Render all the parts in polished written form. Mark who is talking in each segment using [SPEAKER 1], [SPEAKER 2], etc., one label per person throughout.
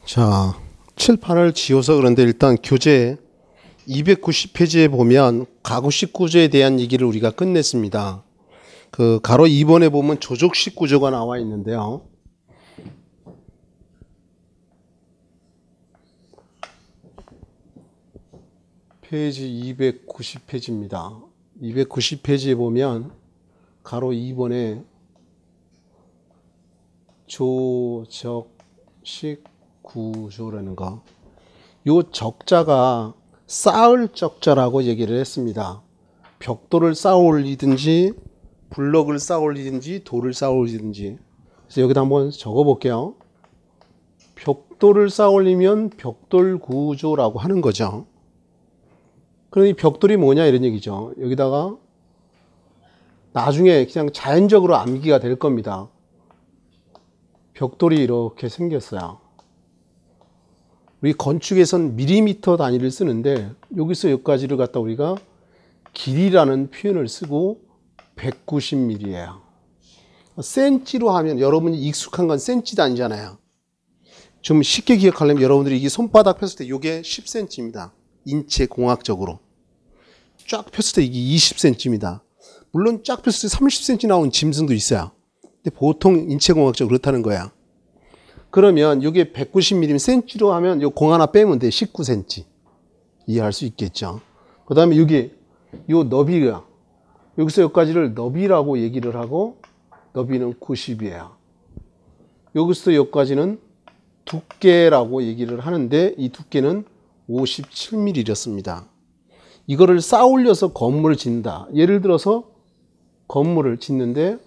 [SPEAKER 1] 자, 칠판을 지워서 그런데 일단 교재 290페이지에 보면 가구식 구조에 대한 얘기를 우리가 끝냈습니다. 그 가로 2번에 보면 조족식 구조가 나와 있는데요. 페이지 290페이지입니다. 290페이지에 보면 가로 2번에 조적식 구조라는 거. 요 적자가 쌓을 적자라고 얘기를 했습니다. 벽돌을 쌓아 올리든지 블럭을 쌓아 올리든지 돌을 쌓아 올리든지. 그래서 여기다 한번 적어 볼게요. 벽돌을 쌓아 올리면 벽돌 구조라고 하는 거죠. 그럼 이 벽돌이 뭐냐 이런 얘기죠. 여기다가 나중에 그냥 자연적으로 암기가 될 겁니다. 벽돌이 이렇게 생겼어요. 우리 건축에선 밀리미터 단위를 쓰는데 여기서 여기까지를 갖다 우리가 길이라는 표현을 쓰고 190mm예요. 센치로 하면 여러분이 익숙한 건 센치 단위잖아요. 좀 쉽게 기억하려면 여러분들이 이게 손바닥 폈을 때 이게 10cm입니다. 인체 공학적으로. 쫙 폈을 때 이게 20cm입니다. 물론 쫙 폈을 때 30cm 나온 짐승도 있어요. 근데 보통 인체 공학적으로 그렇다는 거야. 그러면 이게 190mm 센치로 하면 요 공 하나 빼면 돼. 19cm. 이해할 수 있겠죠. 그 다음에 여기 요 너비가 여기서 여기까지를 너비라고 얘기를 하고 너비는 90이에요. 여기서 여기까지는 두께라고 얘기를 하는데 이 두께는 57mm였습니다. 이거를 쌓아 올려서 건물을 짓는다. 예를 들어서 건물을 짓는데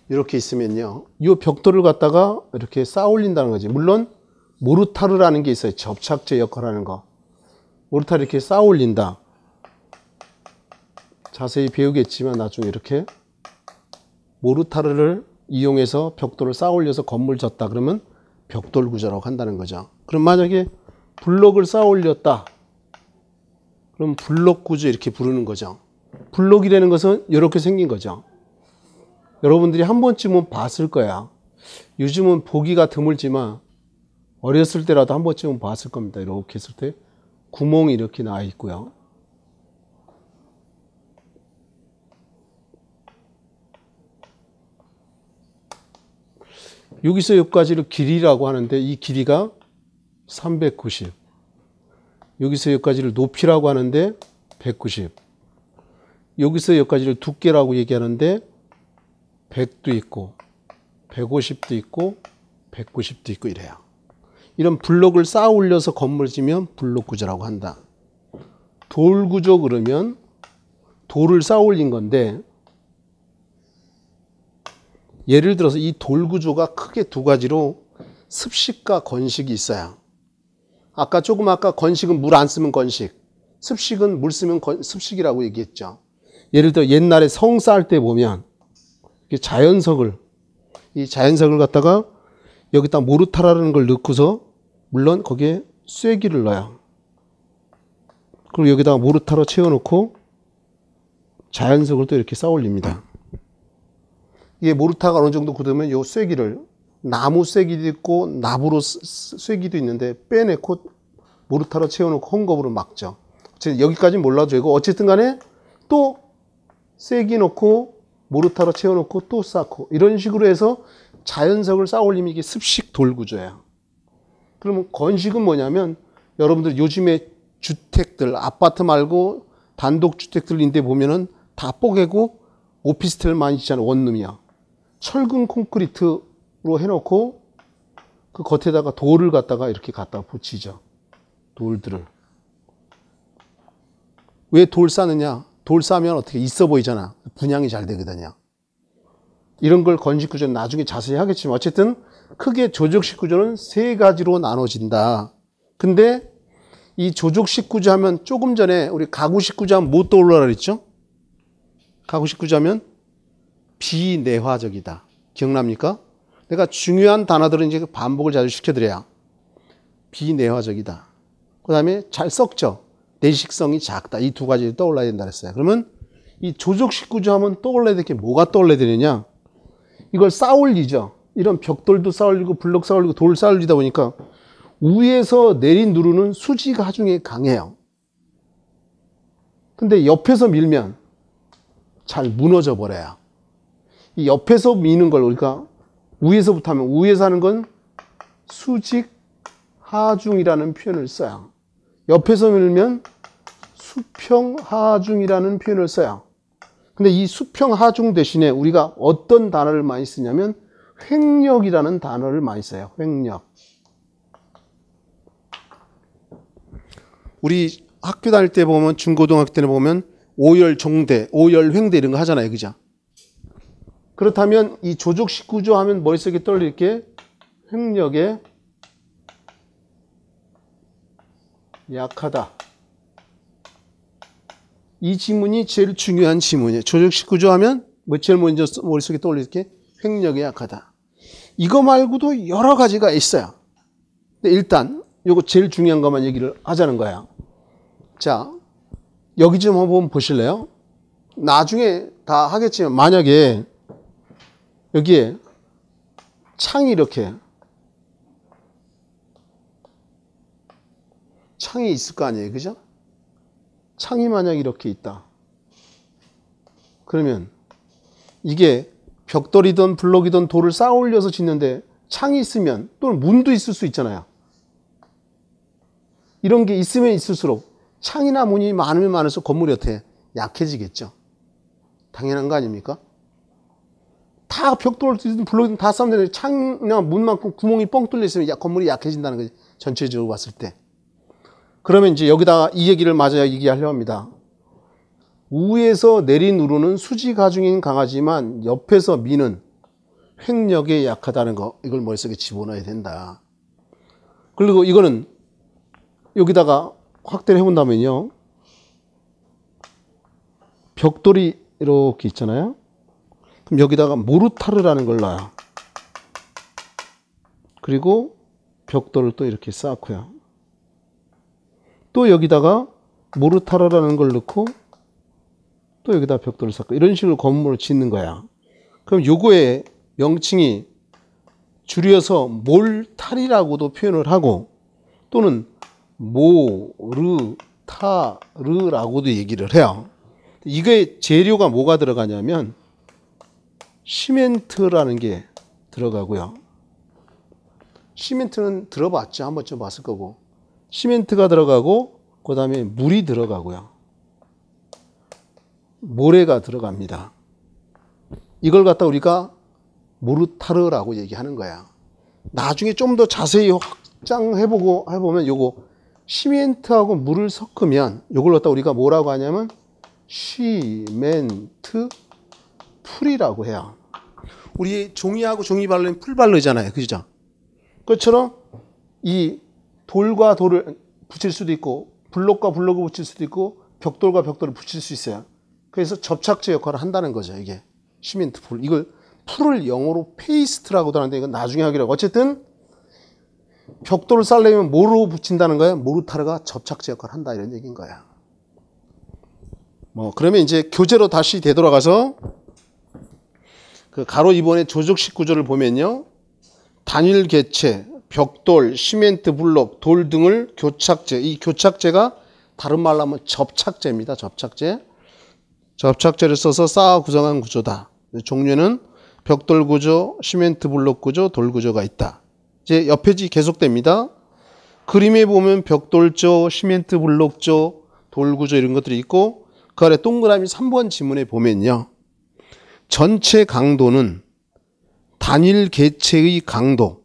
[SPEAKER 1] 이렇게 있으면요. 이 벽돌을 갖다가 이렇게 쌓아 올린다는 거지. 물론 모르타르라는 게 있어요. 접착제 역할을 하는 거. 모르타르 이렇게 쌓아 올린다. 자세히 배우겠지만 나중에 이렇게 모르타르를 이용해서 벽돌을 쌓아 올려서 건물 졌다. 그러면 벽돌 구조라고 한다는 거죠. 그럼 만약에 블록을 쌓아 올렸다. 그럼 블록 구조 이렇게 부르는 거죠. 블록이라는 것은 이렇게 생긴 거죠. 여러분들이 한 번쯤은 봤을 거야. 요즘은 보기가 드물지만 어렸을 때라도 한 번쯤은 봤을 겁니다. 이렇게 했을 때 구멍이 이렇게 나 있고요. 여기서 여기까지를 길이라고 하는데 이 길이가 390. 여기서 여기까지를 높이라고 하는데 190. 여기서 여기까지를 두께라고 얘기하는데 100도 있고 150도 있고 190도 있고 이래요. 이런 블록을 쌓아 올려서 건물을 지면 블록 구조라고 한다. 돌 구조 그러면 돌을 쌓아 올린 건데 예를 들어서 이 돌 구조가 크게 두 가지로 습식과 건식이 있어요. 아까 건식은 물 안 쓰면 건식, 습식은 물 쓰면 습식이라고 얘기했죠. 예를 들어 옛날에 성 쌓을 때 보면 이 자연석을 갖다가 여기다 모르타르라는 걸 넣고서 물론 거기에 쐐기를 넣어요. 그리고 여기다가 모르타르 채워놓고 자연석을 또 이렇게 쌓아 올립니다. 이게 모르타르가 어느 정도 굳으면 요 쐐기를 나무 쐐기도 있고 나무로 쐐기도 있는데 빼내고 모르타르 채워놓고 헝겊으로 막죠. 여기까지는 몰라도 되고 어쨌든 간에 또 쐐기 넣고 모르타르 채워놓고 또 쌓고 이런 식으로 해서 자연석을 쌓아 올리면 이게 습식 돌 구조예요. 그러면 건식은 뭐냐면 여러분들 요즘에 주택들 아파트 말고 단독주택들인데 보면은 다 뽀개고 오피스텔 많이 짓잖아요. 원룸이야. 철근 콘크리트로 해놓고 그 겉에다가 돌을 갖다가 이렇게 갖다 붙이죠. 돌들을. 왜 돌 쌓느냐? 돌 쌓으면 어떻게 있어 보이잖아. 분양이 잘 되거든요. 이런 걸 건식 구조는 나중에 자세히 하겠지만 어쨌든 크게 조족식 구조는 세 가지로 나눠진다. 근데 이 조족식 구조 하면 조금 전에 우리 가구식 구조 하면 뭐 떠올라라 그랬죠? 가구식 구조 하면 비내화적이다. 기억납니까? 내가 중요한 단어들은 이제 반복을 자주 시켜드려야 비내화적이다. 그 다음에 잘 썩죠. 내식성이 작다. 이 두 가지를 떠올라야 된다 그랬어요. 그러면 이 조족식 구조 하면 떠올라야 될 게 뭐가 떠올라야 되느냐? 이걸 쌓아올리죠. 이런 벽돌도 쌓아올리고 블록 쌓아올리고 돌 쌓아올리다 보니까 위에서 내린 누르는 수직 하중이 강해요. 근데 옆에서 밀면 잘 무너져 버려요. 이 옆에서 미는 걸 우리가 위에서부터 하면 위에서 하는 건 수직 하중이라는 표현을 써요. 옆에서 밀면 수평 하중이라는 표현을 써요. 근데 이 수평 하중 대신에 우리가 어떤 단어를 많이 쓰냐면 횡력이라는 단어를 많이 써요. 횡력. 우리 학교 다닐 때 보면 중고등학교 때는 보면 오열 종대, 오열 횡대 이런 거 하잖아요. 그죠? 그렇다면 이 조족식 구조 하면 머릿속에 떠올릴 게 횡력에 약하다. 이 지문이 제일 중요한 지문이에요. 조족식 구조 하면 제일 먼저 머릿속에 떠올릴 게 횡력에 약하다. 이거 말고도 여러 가지가 있어요. 근데 일단 이거 제일 중요한 것만 얘기를 하자는 거야. 자, 여기 좀 한번 보실래요? 나중에 다 하겠지만 만약에 여기에 창이 이렇게 창이 있을 거 아니에요. 그죠? 창이 만약 이렇게 있다. 그러면 이게 벽돌이든 블록이든 돌을 쌓아 올려서 짓는데 창이 있으면 또는 문도 있을 수 있잖아요. 이런 게 있으면 있을수록 창이나 문이 많으면 많을수록 건물이 어떻게 약해지겠죠. 당연한 거 아닙니까? 다 벽돌이든 블록이든 다 쌓으면 창이나 문만큼 구멍이 뻥 뚫려 있으면 건물이 약해진다는 거지. 전체적으로 봤을 때. 그러면 이제 여기다가 이 얘기를 마저 얘기하려고 합니다. 위에서 내리누르는 수직 하중인 강하지만 옆에서 미는 횡력에 약하다는 거, 이걸 머릿속에 집어넣어야 된다. 그리고 이거는 여기다가 확대를 해본다면요. 벽돌이 이렇게 있잖아요. 그럼 여기다가 모르타르라는 걸 넣어요. 그리고 벽돌을 또 이렇게 쌓고요. 또 여기다가 모르타르라는 걸 넣고 또 여기다 벽돌을 쌓고 이런 식으로 건물을 짓는 거야. 그럼 요거의 명칭이 줄여서 몰탈이라고도 표현을 하고 또는 모르타르라고도 얘기를 해요. 이게 재료가 뭐가 들어가냐면 시멘트라는 게 들어가고요. 시멘트는 들어봤죠. 한 번쯤 봤을 거고. 시멘트가 들어가고 그 다음에 물이 들어가고요. 모래가 들어갑니다. 이걸 갖다 우리가 모르타르라고 얘기하는 거야. 나중에 좀 더 자세히 해보면 요거 시멘트하고 물을 섞으면 요걸 갖다 우리가 뭐라고 하냐면 시멘트 풀이라고 해요. 우리 종이하고 종이 바르면 풀 바르잖아요. 그죠? 그것처럼 이 돌과 돌을 붙일 수도 있고 블록과 블록을 붙일 수도 있고 벽돌과 벽돌을 붙일 수 있어요. 그래서 접착제 역할을 한다는 거죠. 이게 시멘트 풀. 이걸 풀을 영어로 페이스트라고도 하는데 이건 나중에 하기로 하고 어쨌든 벽돌을 쌓으려면 뭐로 붙인다는 거예요? 모르타르가 접착제 역할을 한다 이런 얘기인 거야. 그러면 이제 교재로 다시 되돌아가서 그 가로 2번의 조족식 구조를 보면요. 단일 개체, 벽돌, 시멘트 블록, 돌 등을 교착제. 이 교착제가 다른 말로 하면 접착제입니다. 접착제. 접착제를 써서 쌓아 구성한 구조다. 종류는 벽돌 구조, 시멘트 블록 구조, 돌 구조가 있다. 이제 옆 페이지 계속됩니다. 그림에 보면 벽돌조, 시멘트 블록조, 돌 구조 이런 것들이 있고 그 아래 동그라미 3번 지문에 보면요. 전체 강도는 단일 개체의 강도,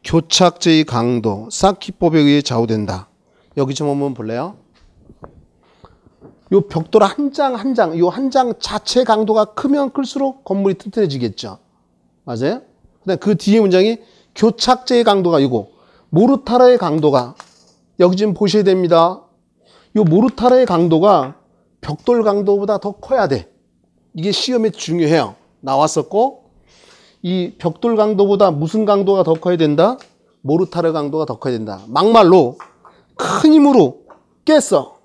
[SPEAKER 1] 교착제의 강도, 쌓기법에 의해 좌우된다. 여기 좀 한번 볼래요? 요 벽돌 한 장 한 장, 요 한 장 자체 강도가 크면 클수록 건물이 튼튼해지겠죠. 맞아요? 그 뒤에 문장이 교착제의 강도가 이거, 모르타르의 강도가 여기 좀 보셔야 됩니다. 요 모르타르의 강도가 벽돌 강도보다 더 커야 돼. 이게 시험에 중요해요. 나왔었고 이 벽돌 강도보다 무슨 강도가 더 커야 된다? 모르타르 강도가 더 커야 된다. 막말로 큰 힘으로 깼어.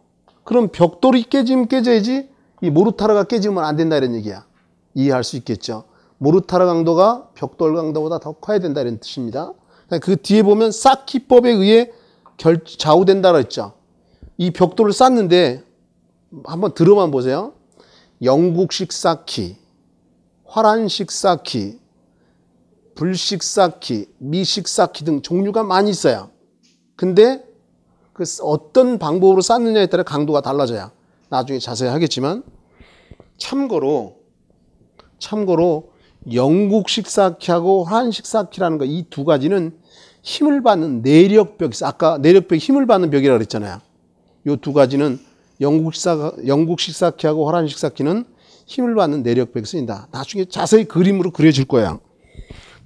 [SPEAKER 1] 그럼 벽돌이 깨지면 깨져야지 이 모르타르가 깨지면 안 된다 이런 얘기야. 이해할 수 있겠죠. 모르타르 강도가 벽돌 강도보다 더 커야 된다 이런 뜻입니다. 그 뒤에 보면 쌓기법에 의해 좌우된다 그랬죠. 이 벽돌을 쌓는데 한번 들어만 보세요. 영국식 쌓기, 화란식 쌓기, 불식 쌓기, 미식 쌓기 등 종류가 많이 있어요. 근데 그 어떤 방법으로 쌓느냐에 따라 강도가 달라져요. 나중에 자세히 하겠지만 참고로 영국식 쌓기하고 화란식 쌓기라는 거 이 두 가지는 힘을 받는 내력벽이 있어요. 아까 내력벽이 힘을 받는 벽이라고 그랬잖아요. 이 두 가지는 영국식 쌓기하고 화란식 쌓기는 힘을 받는 내력벽이 쓰인다. 나중에 자세히 그림으로 그려줄 거야.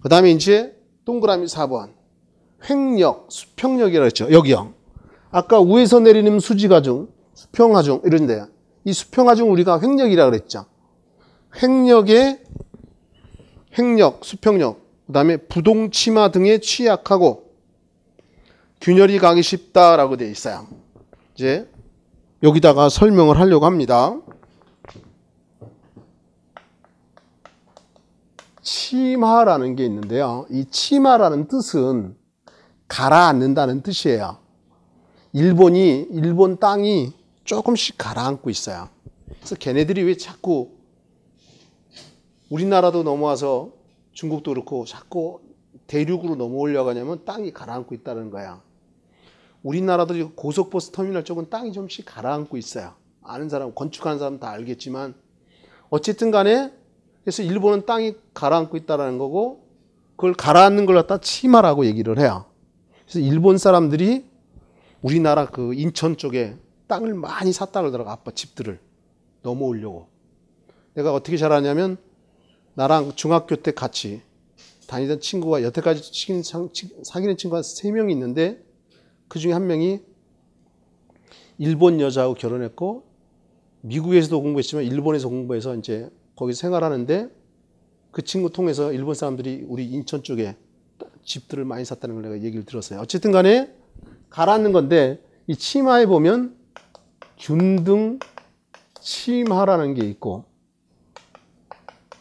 [SPEAKER 1] 그 다음에 이제 동그라미 4번. 횡력, 수평력이라고 했죠. 여기요. 아까 위에서 내리는 수직하중, 수평하중 이런데요. 이 수평하중 우리가 횡력이라고 그랬죠. 횡력, 수평력, 그 다음에 부동치마 등에 취약하고 균열이 가기 쉽다라고 되어 있어요. 이제 여기다가 설명을 하려고 합니다. 치마라는 게 있는데요. 이 치마라는 뜻은 가라앉는다는 뜻이에요. 일본 땅이 조금씩 가라앉고 있어요. 그래서 걔네들이 왜 자꾸 우리나라도 넘어와서 중국도 그렇고 자꾸 대륙으로 넘어오려고 하냐면 땅이 가라앉고 있다는 거야. 우리나라도 고속버스 터미널 쪽은 땅이 좀씩 가라앉고 있어요. 아는 사람, 건축하는 사람 다 알겠지만 어쨌든 간에 그래서 일본은 땅이 가라앉고 있다는 거고 그걸 가라앉는 걸 갖다 치마라고 얘기를 해요. 그래서 일본 사람들이 우리나라 그 인천 쪽에 땅을 많이 샀다 그러더라고. 아빠 집들을 넘어오려고. 내가 어떻게 잘 아냐면 나랑 중학교 때 같이 다니던 친구가 여태까지 사귀는 친구가 3명이 있는데 그 중에 한 명이 일본 여자하고 결혼했고 미국에서도 공부했지만 일본에서 공부해서 이제 거기서 생활하는데 그 친구 통해서 일본 사람들이 우리 인천 쪽에 집들을 많이 샀다는 걸 내가 얘기를 들었어요. 어쨌든 간에 가라앉는 건데 이 치마에 보면 균등 치마라는 게 있고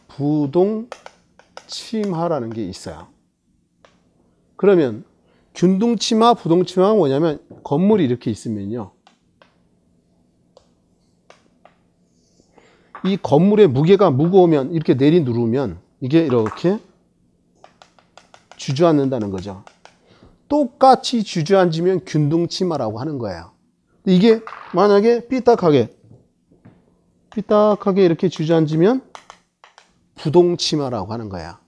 [SPEAKER 1] 부동 치마라는 게 있어요. 그러면 균등 치마, 부동 치마가 뭐냐면 건물이 이렇게 있으면요. 이 건물의 무게가 무거우면 이렇게 누르면 이게 이렇게 주저앉는다는 거죠. 똑같이 주저앉으면 균등치마라고 하는 거예요. 이게 만약에 삐딱하게 이렇게 주저앉으면 부동치마라고 하는 거야.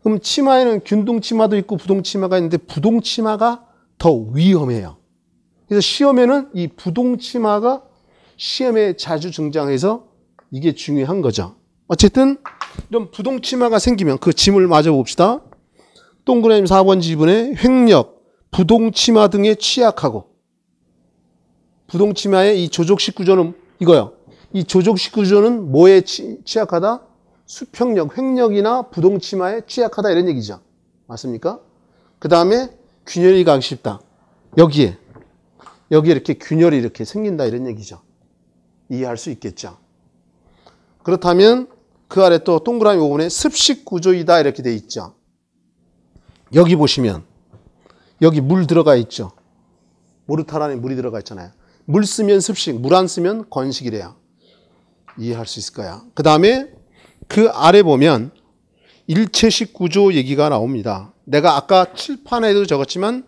[SPEAKER 1] 그럼 치마에는 균등치마도 있고 부동치마가 있는데 부동치마가 더 위험해요. 그래서 시험에는 이 부동치마가 시험에 자주 등장해서 이게 중요한 거죠. 어쨌든 이런 부동치마가 생기면 그 짐을 마저 봅시다. 동그라미 4번 지분에 횡력, 부동치마 등에 취약하고 부동치마의 이 조족식 구조는 이거요. 이 조족식 구조는 뭐에 취약하다? 수평력, 횡력이나 부동치마에 취약하다 이런 얘기죠. 맞습니까? 그 다음에 균열이 가기 쉽다. 여기에 이렇게 균열이 이렇게 생긴다 이런 얘기죠. 이해할 수 있겠죠. 그렇다면 그 아래 또 동그라미 5번에 습식 구조이다 이렇게 돼 있죠. 여기 보시면 여기 물 들어가 있죠. 모르타르 안에 물이 들어가 있잖아요. 물 쓰면 습식, 물 안 쓰면 건식이래요. 이해할 수 있을 거야. 그 다음에 그 아래 보면 일체식 구조 얘기가 나옵니다. 내가 아까 칠판에도 적었지만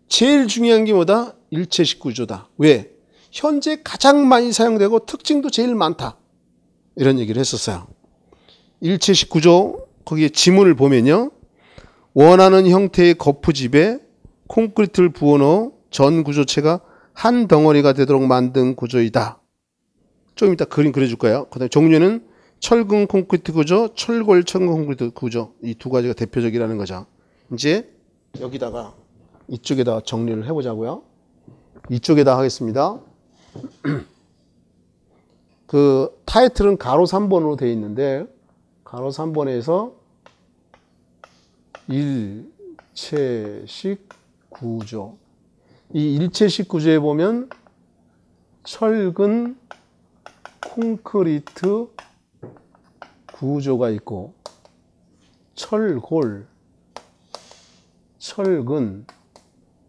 [SPEAKER 1] 제일 중요한 게 뭐다? 일체식 구조다. 왜? 현재 가장 많이 사용되고 특징도 제일 많다. 이런 얘기를 했었어요. 일체식 구조 거기에 지문을 보면요. 원하는 형태의 거푸집에 콘크리트를 부어넣어 전 구조체가 한 덩어리가 되도록 만든 구조이다. 좀 이따 그림 그려줄 거예요. 그 다음에 종류는 철근 콘크리트 구조, 철골 철근 콘크리트 구조. 이 두 가지가 대표적이라는 거죠. 이제 여기다가 이쪽에다 정리를 해보자고요. 이쪽에다 하겠습니다. 그 타이틀은 가로 3번으로 되어 있는데 가로 3번에서 일체식 구조. 이 일체식 구조에 보면 철근, 콘크리트 구조가 있고 철골, 철근,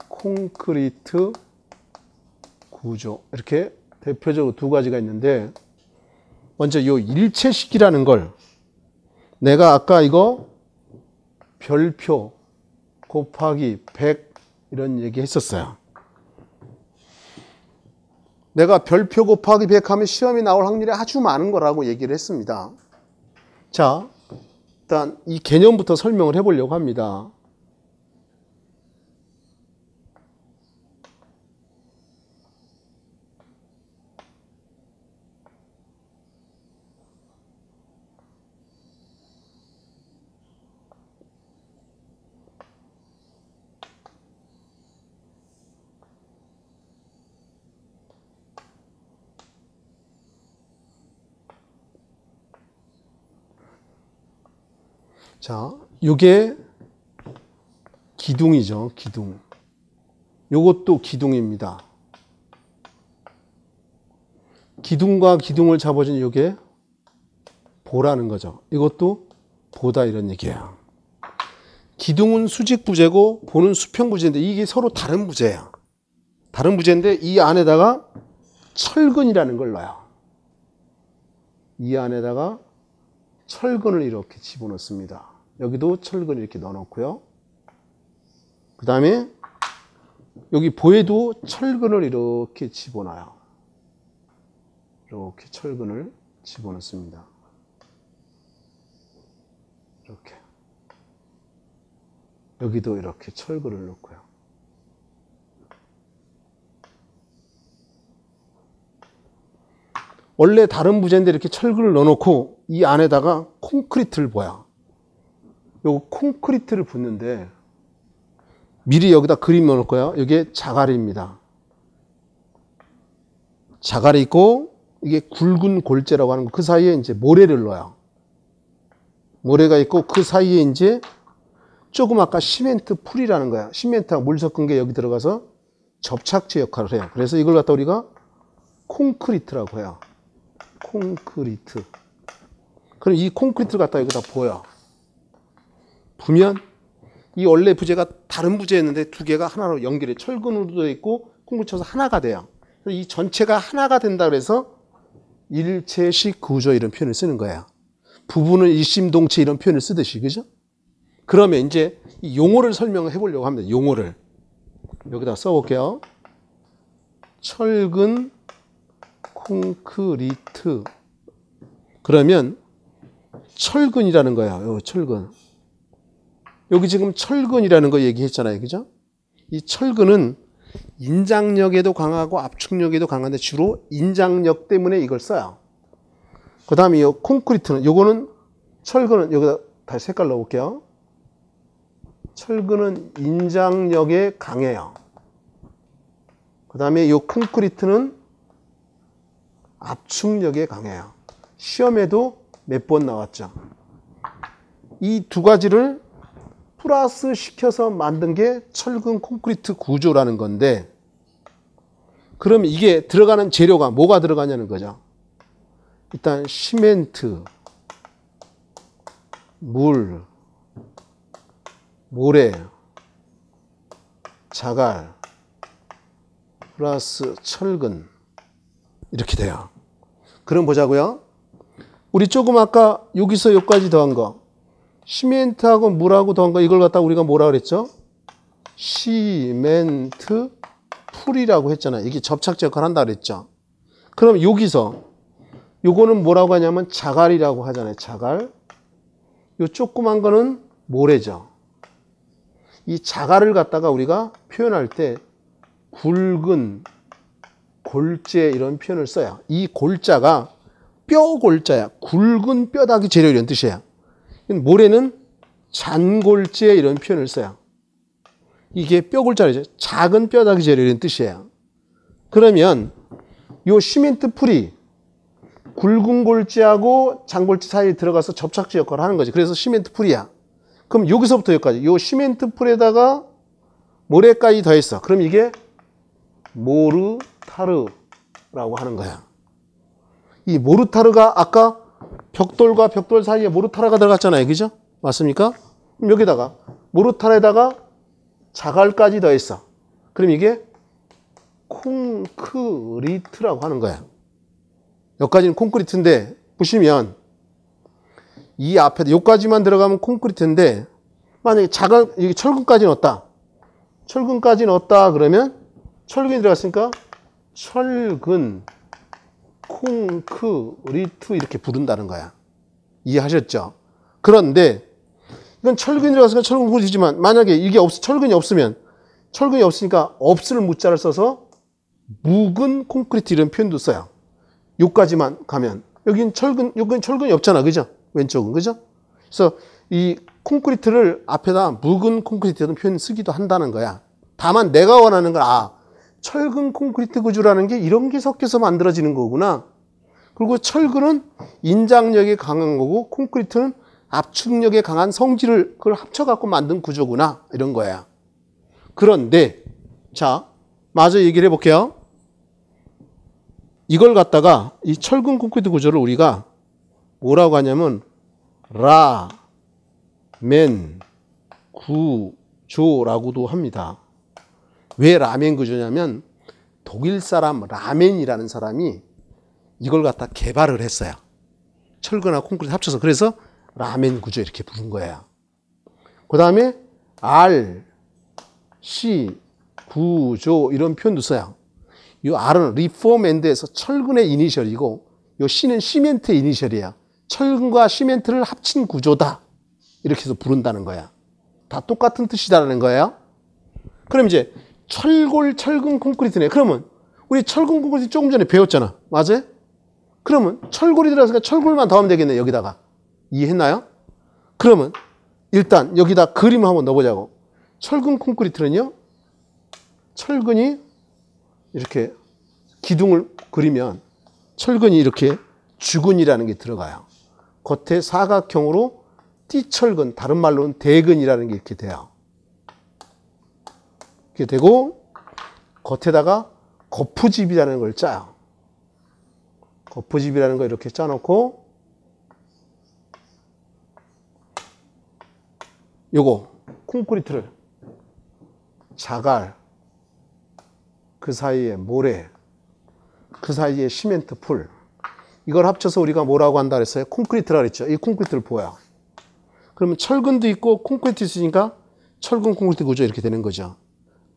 [SPEAKER 1] 콘크리트 구조 이렇게 대표적으로 두 가지가 있는데 먼저 이 일체식이라는 걸 내가 아까 이거 별표 곱하기 100 이런 얘기 했었어요. 내가 별표 곱하기 100 하면 시험이 나올 확률이 아주 많은 거라고 얘기를 했습니다. 자, 일단 이 개념부터 설명을 해보려고 합니다. 자, 요게 기둥이죠, 기둥. 요것도 기둥입니다. 기둥과 기둥을 잡아준 요게 보라는 거죠. 이것도 보다 이런 얘기예요. 기둥은 수직 부재고 보는 수평 부재인데 이게 서로 다른 부재예요. 다른 부재인데 이 안에다가 철근이라는 걸 넣어요. 이 안에다가 철근을 이렇게 집어넣습니다. 여기도 철근을 이렇게 넣어놓고요. 그 다음에 여기 보에도 철근을 이렇게 집어넣어요. 이렇게 철근을 집어넣습니다. 이렇게. 여기도 이렇게 철근을 넣고요. 원래 다른 부재인데 이렇게 철근을 넣어놓고 이 안에다가 콘크리트를 부어요. 요 콘크리트를 붓는데 미리 여기다 그림 넣어놓을 거예요. 이게 자갈입니다. 자갈이 있고 이게 굵은 골재라고 하는 거, 그 사이에 이제 모래를 넣어요. 모래가 있고 그 사이에 이제 조금 아까 시멘트 풀이라는 거야. 시멘트하고 물 섞은 게 여기 들어가서 접착제 역할을 해요. 그래서 이걸 갖다 우리가 콘크리트라고 해요. 콘크리트. 그럼 이 콘크리트를 갖다 여기다 부어요. 부면 이 원래 부재가 다른 부재였는데 두 개가 하나로 연결해. 철근으로 되어 있고 콘크리트 쳐서 하나가 돼요. 그래서 이 전체가 하나가 된다 그래서 일체식 구조 이런 표현을 쓰는 거예요. 부분은 일심동체 이런 표현을 쓰듯이, 그죠? 그러면 이제 이 용어를 설명을 해보려고 합니다. 용어를 여기다 써볼게요. 철근, 콘크리트. 그러면 철근이라는 거야. 요 철근. 여기 지금 철근이라는 거 얘기했잖아요. 그죠? 이 철근은 인장력에도 강하고 압축력에도 강한데 주로 인장력 때문에 이걸 써요. 그 다음에 이 콘크리트는, 요거는 철근은, 여기다 다시 색깔 넣어볼게요. 철근은 인장력에 강해요. 그 다음에 이 콘크리트는 압축력에 강해요. 시험에도 몇 번 나왔죠. 이 두 가지를 플러스 시켜서 만든 게 철근 콘크리트 구조라는 건데, 그럼 이게 들어가는 재료가 뭐가 들어가냐는 거죠. 일단 시멘트, 물, 모래, 자갈, 플러스 철근 이렇게 돼요. 그럼 보자고요. 우리 조금 아까 여기서 여기까지 더한 거, 시멘트하고 물하고 더한 거, 이걸 갖다 우리가 뭐라 그랬죠? 시멘트 풀이라고 했잖아요. 이게 접착제 역할을 한다 그랬죠. 그럼 여기서 요거는 뭐라고 하냐면 자갈이라고 하잖아요. 자갈. 요 조그만 거는 모래죠. 이 자갈을 갖다가 우리가 표현할 때 굵은 골재 이런 표현을 써요. 이 골자가 뼈 골자야. 굵은 뼈다귀 재료 이런 뜻이에요. 모래는 잔골재 이런 표현을 써요. 이게 뼈 골자죠. 작은 뼈다귀 재료 이런 뜻이에요. 그러면 요 시멘트 풀이 굵은 골재하고 잔골재 사이에 들어가서 접착제 역할을 하는 거지. 그래서 시멘트 풀이야. 그럼 여기서부터 여기까지 요 시멘트 풀에다가 모래까지 더했어. 그럼 이게 모르타르라고 하는 거야. 이 모르타르가 아까 벽돌과 벽돌 사이에 모르타르가 들어갔잖아요. 그죠? 맞습니까? 그럼 여기다가 모르타르에다가 자갈까지 더했어. 그럼 이게 콘크리트라고 하는 거야. 여기까지는 콘크리트인데 보시면 이 앞에 여기까지만 들어가면 콘크리트인데 만약에 자갈 여기 철근까지 넣었다. 철근까지 넣었다 그러면 철근이 들어갔으니까 철근 콘크리트 이렇게 부른다는 거야. 이해하셨죠? 그런데 이건 철근이 들어가서 철근 콘크리트지만 만약에 이게 철근이 없으니까 없을 무자를 써서 묵은 콘크리트 이런 표현도 써요. 여기까지만 가면 여긴 철근이 없잖아. 그죠? 왼쪽은. 그죠? 그래서 이 콘크리트를 앞에다 묵은 콘크리트 이런 표현 쓰기도 한다는 거야. 다만 내가 원하는 건 철근 콘크리트 구조라는 게 이런 게 섞여서 만들어지는 거구나. 그리고 철근은 인장력이 강한 거고 콘크리트는 압축력에 강한 성질을 그걸 합쳐갖고 만든 구조구나. 이런 거야. 그런데 자, 마저 얘기를 해볼게요. 이걸 갖다가 이 철근 콘크리트 구조를 우리가 뭐라고 하냐면 라멘 구조라고도 합니다. 왜 라멘 구조냐면 독일 사람 라멘이라는 사람이 이걸 갖다 개발을 했어요. 철근하고 콘크리트 합쳐서. 그래서 라멘 구조 이렇게 부른 거예요. 그 다음에 R, C, 구조 이런 표현도 써요. 이 R은 리폼&에서 철근의 이니셜이고 이 C는 시멘트의 이니셜이에요. 철근과 시멘트를 합친 구조다. 이렇게 해서 부른다는 거야. 다 똑같은 뜻이다라는 거예요. 그럼 이제 철근 콘크리트네. 그러면 우리 철근 콘크리트 조금 전에 배웠잖아. 맞아요? 그러면 철골이 들어가서 철골만 더하면 되겠네. 여기다가. 이해했나요? 그러면 일단 여기다 그림을 한번 넣어보자고. 철근 콘크리트는요. 철근이 이렇게 기둥을 그리면 철근이 이렇게 주근이라는 게 들어가요. 겉에 사각형으로 띠철근, 다른 말로는 대근이라는 게 이렇게 돼요. 이렇게 되고 겉에다가 거푸집이라는 걸 짜요. 거푸집이라는 거 이렇게 짜놓고 요거 콘크리트를 자갈, 그 사이에 모래, 그 사이에 시멘트 풀 이걸 합쳐서 우리가 뭐라고 한다 그랬어요? 콘크리트라고 그랬죠. 이 콘크리트를 보여. 그러면 철근도 있고 콘크리트 있으니까 철근 콘크리트 구조 이렇게 되는 거죠.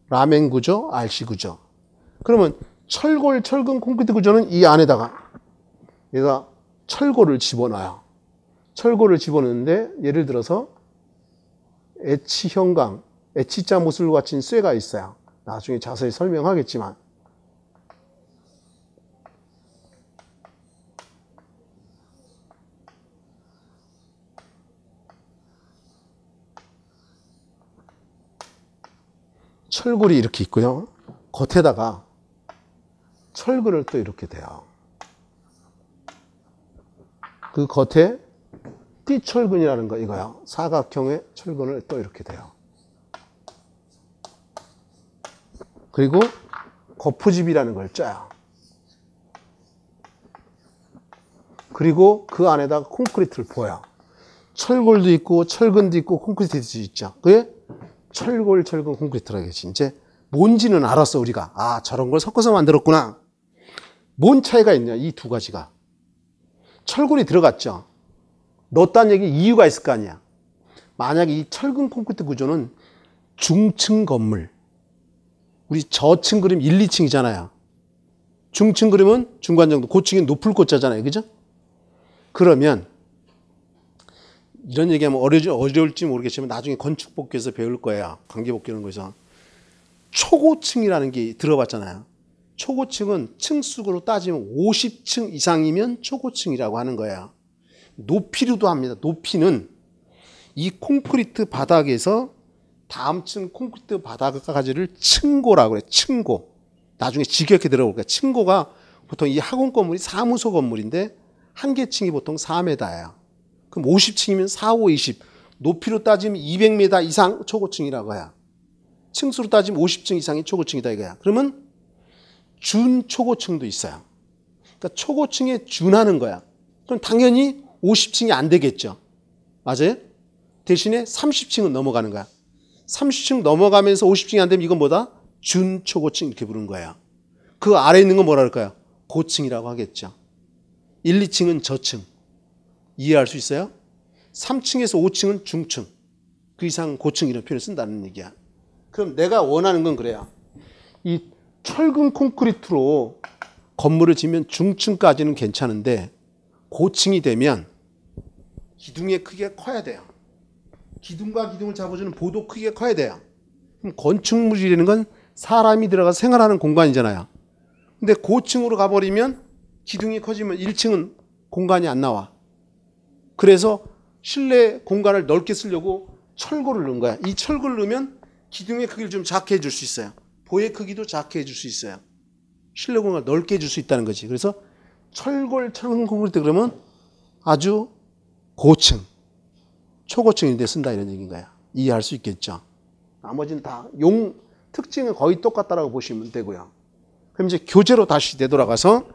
[SPEAKER 1] 라멘 구조, RC 구조. 그러면 철근 콘크리트 구조는 이 안에다가 얘가 철골을 집어넣어요. 철골을 집어넣는데 예를 들어서 H형광, H자 모습을 갖춘 쇠가 있어요. 나중에 자세히 설명하겠지만 철골이 이렇게 있고요. 겉에다가 철근을 또 이렇게 돼요. 그 겉에 띠철근이라는 거 이거요. 사각형의 철근을 또 이렇게 돼요. 그리고 거푸집이라는 걸 짜요. 그리고 그 안에다가 콘크리트를 부어요. 철골도 있고 철근도 있고 콘크리트도 있죠. 그게 철골, 철근, 콘크리트라고 하겠지. 이제 뭔지는 알았어 우리가. 저런 걸 섞어서 만들었구나. 뭔 차이가 있냐 이 두 가지가. 철골이 들어갔죠. 넣었다는 얘기 이유가 있을 거 아니야. 만약에 이 철근 콘크리트 구조는 중층 건물, 우리 저층 그림 1, 2층이잖아요. 중층 그림은 중간 정도, 고층이 높을 고자잖아요. 그죠? 그러면 이런 얘기하면 어려울지 모르겠지만 나중에 건축복귀에서 배울 거예요. 관계복귀하는 거에서. 초고층이라는 게 들어봤잖아요. 초고층은 층수로 따지면 50층 이상이면 초고층이라고 하는 거예요. 높이로도 합니다. 높이는 이 콘크리트 바닥에서 다음 층 콘크리트 바닥까지를 층고라고 그래요. 층고. 나중에 지겹게 들어볼게요. 층고가 보통 이 학원 건물이 사무소 건물인데 한 개 층이 보통 4m예요. 그럼 50층이면 4, 5, 20. 높이로 따지면 200m 이상 초고층이라고 해요. 층수로 따지면 50층 이상이 초고층이다 이거야. 그러면 준초고층도 있어요. 그러니까 초고층에 준하는 거야. 그럼 당연히 50층이 안 되겠죠. 맞아요? 대신에 30층은 넘어가는 거야. 30층 넘어가면서 50층이 안 되면 이건 뭐다? 준초고층 이렇게 부르는 거야. 그 아래에 있는 건 뭐라 그럴까요? 고층이라고 하겠죠. 1, 2층은 저층. 이해할 수 있어요? 3층에서 5층은 중층. 그 이상 고층 이런 표현을 쓴다는 얘기야. 그럼 내가 원하는 건 그래요. 이 철근 콘크리트로 건물을 지으면 중층까지는 괜찮은데 고층이 되면 기둥의 크기가 커야 돼요. 기둥과 기둥을 잡아주는 보도 크기가 커야 돼요. 그럼 건축물이라는 건 사람이 들어가서 생활하는 공간이잖아요. 근데 고층으로 가버리면 기둥이 커지면 1층은 공간이 안 나와. 그래서 실내 공간을 넓게 쓰려고 철골을 넣은 거야. 이 철골을 넣으면 기둥의 크기를 좀 작게 해줄 수 있어요. 보의 크기도 작게 해줄 수 있어요. 실내 공간을 넓게 해줄 수 있다는 거지. 그래서 철골, 철근 콘크리트 그러면 아주 고층, 초고층인데 쓴다 이런 얘기인 거야. 이해할 수 있겠죠. 나머지는 다 특징은 거의 똑같다라고 보시면 되고요. 그럼 이제 교재로 다시 되돌아가서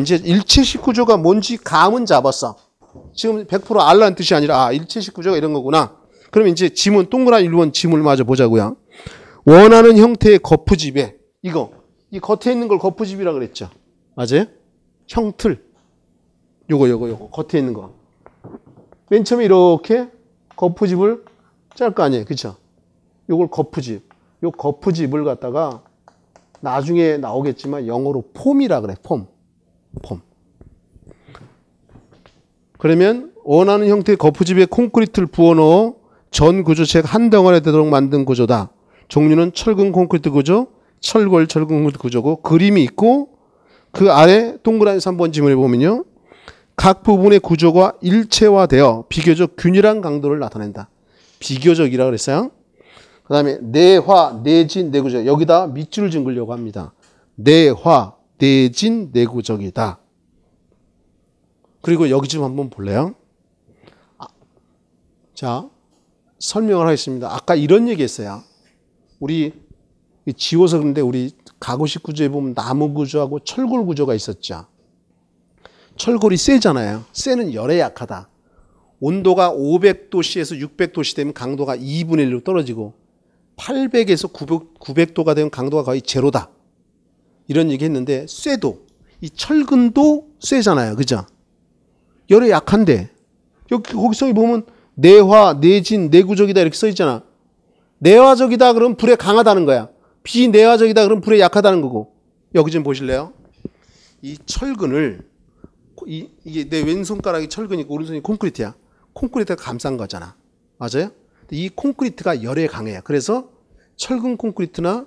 [SPEAKER 1] 이제 일체식 구조가 뭔지 감은 잡았어. 지금 100% 알라는 뜻이 아니라 일체식 구조가 이런 거구나. 그러면 이제 지문 동그란 1번 지문을 마저 보자고요. 원하는 형태의 거푸집에 이 겉에 있는 걸 거푸집이라고 그랬죠. 맞아요? 형틀. 요거 겉에 있는 거. 맨 처음에 이렇게 거푸집을 짤 거 아니에요. 그쵸? 요걸 거푸집. 요 거푸집을 갖다가 나중에 나오겠지만 영어로 폼이라 그래. 폼. 그러면 원하는 형태의 거푸집에 콘크리트를 부어넣어 전 구조체가 한 덩어리 되도록 만든 구조다. 종류는 철근 콘크리트 구조, 철골 철근 콘크리트 구조고 그림이 있고 그 아래 동그라미 3번 지문에 보면요. 각 부분의 구조가 일체화되어 비교적 균일한 강도를 나타낸다. 비교적이라고 그랬어요. 그 다음에 내화, 내진, 내구적. 여기다 밑줄을 짚으려고 합니다. 내화, 내진, 내구적이다. 그리고 여기 좀 한번 볼래요? 자, 설명을 하겠습니다. 아까 이런 얘기 했어요. 우리 지워서 그런데 우리 가구식 구조에 보면 나무 구조하고 철골 구조가 있었죠. 철골이 세잖아요. 세는 열에 약하다. 온도가 500도씨에서 600도씨 되면 강도가 2분의 1로 떨어지고 800에서 900도가 되면 강도가 거의 제로다. 이런 얘기 했는데 쇠도 이 철근도 쇠잖아요. 그죠? 열에 약한데 거기서 보면 내화, 내진, 내구적이다 이렇게 써 있잖아. 내화적이다 그러면 불에 강하다는 거야. 비내화적이다 그러면 불에 약하다는 거고. 여기 좀 보실래요? 이 철근을 이게 내 왼손가락이 철근이고 오른손이 콘크리트야. 콘크리트가 감싼 거잖아. 맞아요? 이 콘크리트가 열에 강해요. 그래서 철근 콘크리트나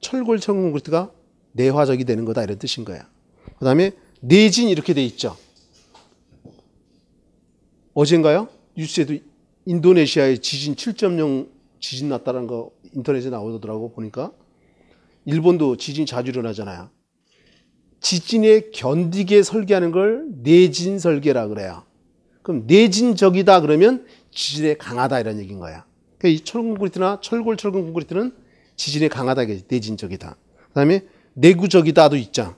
[SPEAKER 1] 철골 철근 콘크리트가 내화적이 되는 거다 이런 뜻인 거야. 그 다음에 내진 이렇게 돼 있죠. 어젠가요? 뉴스에도 인도네시아에 지진 7.0 지진 났다는 거 인터넷에 나오더라고 보니까. 일본도 지진 자주 일어나잖아요. 지진에 견디게 설계하는 걸 내진 설계라 그래요. 그럼 내진적이다 그러면 지진에 강하다 이런 얘기인 거야. 그러니까 이 철근 콘크리트나 철골 철근 콘크리트는 지진에 강하다 내진적이다. 그다음에 내구적이다도 있죠.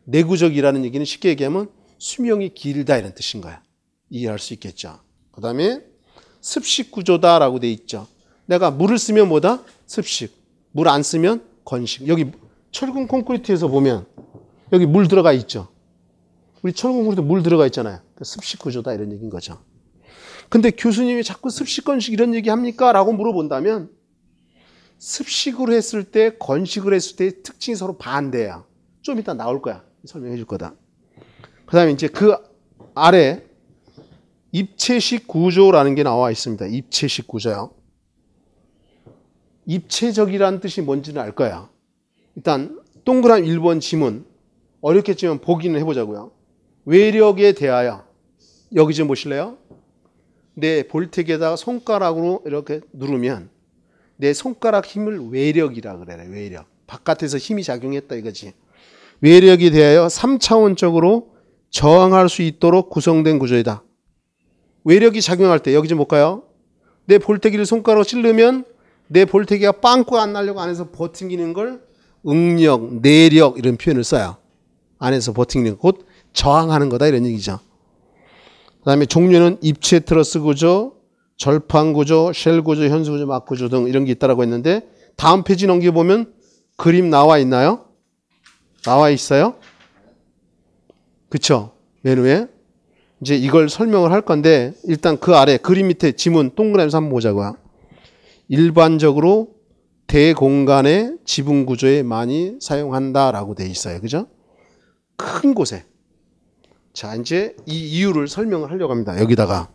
[SPEAKER 1] 내구적이라는 얘기는 쉽게 얘기하면 수명이 길다 이런 뜻인 거야. 이해할 수 있겠죠. 그다음에 습식 구조다라고 돼 있죠. 내가 물을 쓰면 뭐다? 습식. 물 안 쓰면 건식. 여기 철근 콘크리트에서 보면 여기 물 들어가 있죠. 우리 철근 콘크리트 물 들어가 있잖아요. 습식 구조다 이런 얘기인 거죠. 근데 교수님이 자꾸 습식, 건식 이런 얘기 합니까? 라고 물어본다면 습식으로 했을 때, 건식으로 했을 때의 특징이 서로 반대야. 좀 이따 나올 거야. 설명해 줄 거다. 그 다음에 이제 그 아래 입체식 구조라는 게 나와 있습니다. 입체식 구조요. 입체적이라는 뜻이 뭔지는 알 거야. 일단 동그란 1번 지문 어렵겠지만 보기는 해보자고요. 외력에 대하여 여기 좀 보실래요? 내 볼텍에다가 손가락으로 이렇게 누르면 내 손가락 힘을 외력이라 그래. 외력. 바깥에서 힘이 작용했다 이거지. 외력에 대하여 3차원적으로 저항할 수 있도록 구성된 구조이다. 외력이 작용할 때 여기 좀 볼까요? 내 볼태기를 손가락으로 찌르면 내 볼태기가 빵꾸 안 나려고 안에서 버팅기는 걸 응력, 내력 이런 표현을 써요. 안에서 버팅기는 곧 저항하는 거다 이런 얘기죠. 그 다음에 종류는 입체 트러스 구조, 절판 구조, 쉘 구조, 현수 구조, 막 구조 등 이런 게 있다라고 했는데 다음 페이지 넘겨보면 그림 나와 있나요? 나와 있어요? 그쵸? 맨 위에. 이제 이걸 설명을 할 건데 일단 그 아래 그림 밑에 지문 동그라미에서 한번 보자고요. 일반적으로 대공간의 지붕 구조에 많이 사용한다라고 돼 있어요. 그죠? 큰 곳에. 자, 이제 이 이유를 설명을 하려고 합니다. 여기다가.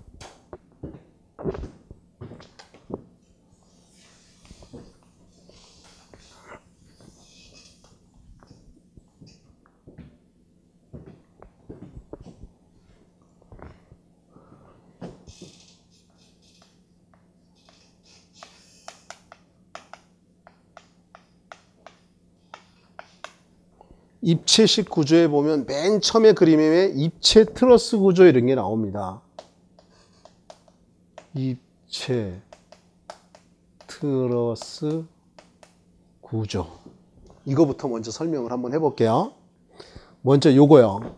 [SPEAKER 1] 입체식 구조에 보면 맨 처음에 그림에 입체 트러스 구조 이런 게 나옵니다. 입체 트러스 구조. 이거부터 먼저 설명을 한번 해볼게요. 먼저 요거요.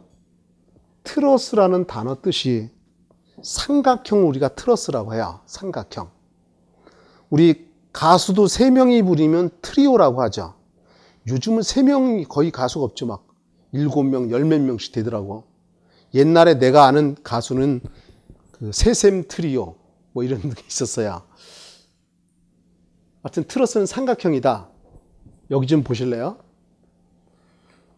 [SPEAKER 1] 트러스라는 단어 뜻이 삼각형 우리가 트러스라고 해요. 삼각형. 우리 가수도 3명이 부리면 트리오라고 하죠. 요즘은 3명이 거의 가수가 없죠. 막 7명, 10몇 명씩 되더라고. 옛날에 내가 아는 가수는 그 새샘 트리오 뭐 이런 게 있었어요. 하여튼 트러스는 삼각형이다. 여기 좀 보실래요?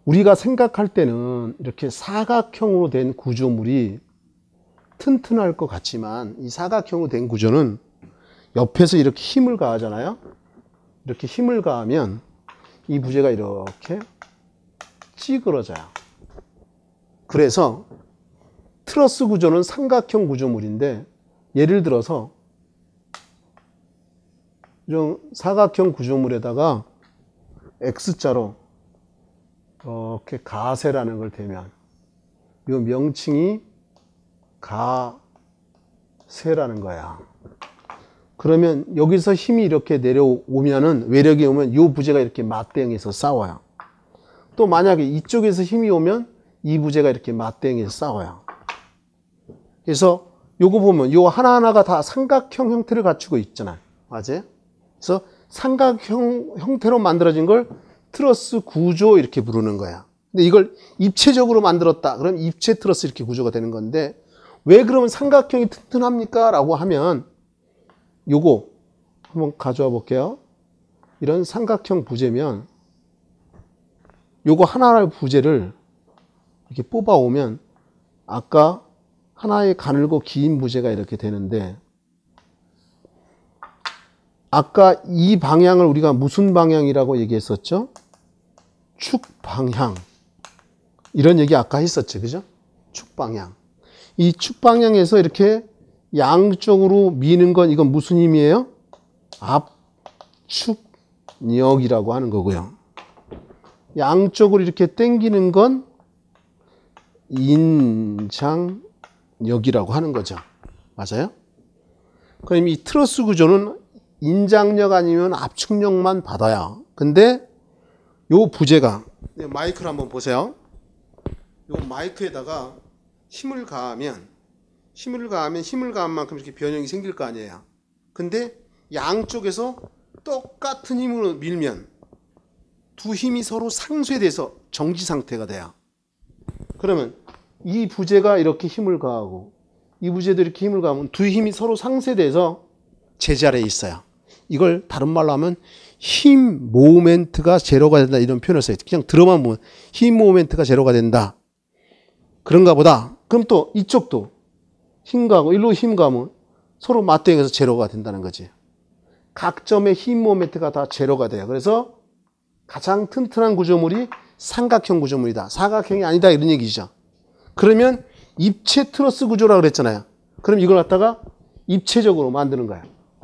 [SPEAKER 1] 우리가 생각할 때는 이렇게 사각형으로 된 구조물이 튼튼할 것 같지만 이 사각형으로 된 구조는 옆에서 이렇게 힘을 가하잖아요. 이렇게 힘을 가하면 이 부재가 이렇게 찌그러져요. 그래서 트러스 구조는 삼각형 구조물인데 예를 들어서 이런 사각형 구조물에다가 X자로 이렇게 가세라는 걸 대면 이 명칭이 가세라는 거야. 그러면 여기서 힘이 이렇게 내려오면은 외력이 오면 이 부재가 이렇게 맞대응해서 싸워요. 또 만약에 이쪽에서 힘이 오면 이 부재가 이렇게 맞대응해서 싸워요. 그래서 요거 보면 요 하나하나가 다 삼각형 형태를 갖추고 있잖아요. 맞아요? 그래서 삼각형 형태로 만들어진 걸 트러스 구조 이렇게 부르는 거야. 근데 이걸 입체적으로 만들었다. 그럼 입체 트러스 이렇게 구조가 되는 건데 왜 그러면 삼각형이 튼튼합니까? 라고 하면 요거 한번 가져와 볼게요. 이런 삼각형 부재면 요거 하나의 부재를 이렇게 뽑아 오면 아까 하나의 가늘고 긴 부재가 이렇게 되는데 아까 이 방향을 우리가 무슨 방향이라고 얘기했었죠? 축 방향. 이런 얘기 아까 했었죠. 그죠? 축 방향. 이 축 방향에서 이렇게 양쪽으로 미는 건 이건 무슨 힘이에요? 압축력이라고 하는 거고요. 양쪽으로 이렇게 당기는 건 인장력이라고 하는 거죠. 맞아요? 그럼 이 트러스 구조는 인장력 아니면 압축력만 받아요. 근데 요 부재가 마이크를 한번 보세요. 요 마이크에다가 힘을 가하면 힘을 가한 만큼 이렇게 변형이 생길 거 아니에요. 근데 양쪽에서 똑같은 힘으로 밀면 두 힘이 서로 상쇄돼서 정지 상태가 돼요. 그러면 이 부재가 이렇게 힘을 가하고 이 부재도 이렇게 힘을 가하면 두 힘이 서로 상쇄돼서 제자리에 있어요. 이걸 다른 말로 하면 힘 모멘트가 제로가 된다 이런 표현을 써요. 그냥 들어만 보면 힘 모멘트가 제로가 된다. 그런가 보다. 그럼 또 이쪽도 힘 가고 일로 힘 가면 서로 맞대응해서 제로가 된다는 거지. 각 점의 힘 모멘트가 다 제로가 돼요. 그래서 가장 튼튼한 구조물이 삼각형 구조물이다. 사각형이 아니다 이런 얘기죠. 그러면 입체 트러스 구조라고 그랬잖아요. 그럼 이걸 갖다가 입체적으로 만드는 거야.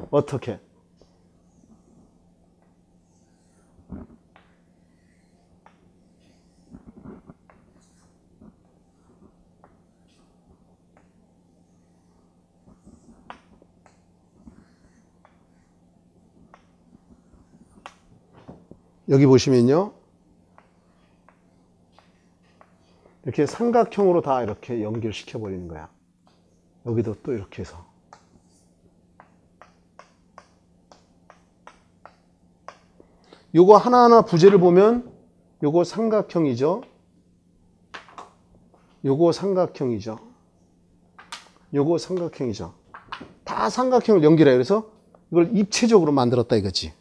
[SPEAKER 1] 어떻게? 여기 보시면요. 이렇게 삼각형으로 다 이렇게 연결시켜 버리는 거야. 여기도 또 이렇게 해서. 요거 하나하나 부재를 보면 요거 삼각형이죠. 요거 삼각형이죠. 요거 삼각형이죠. 다 삼각형을 연결해요. 그래서 이걸 입체적으로 만들었다 이거지.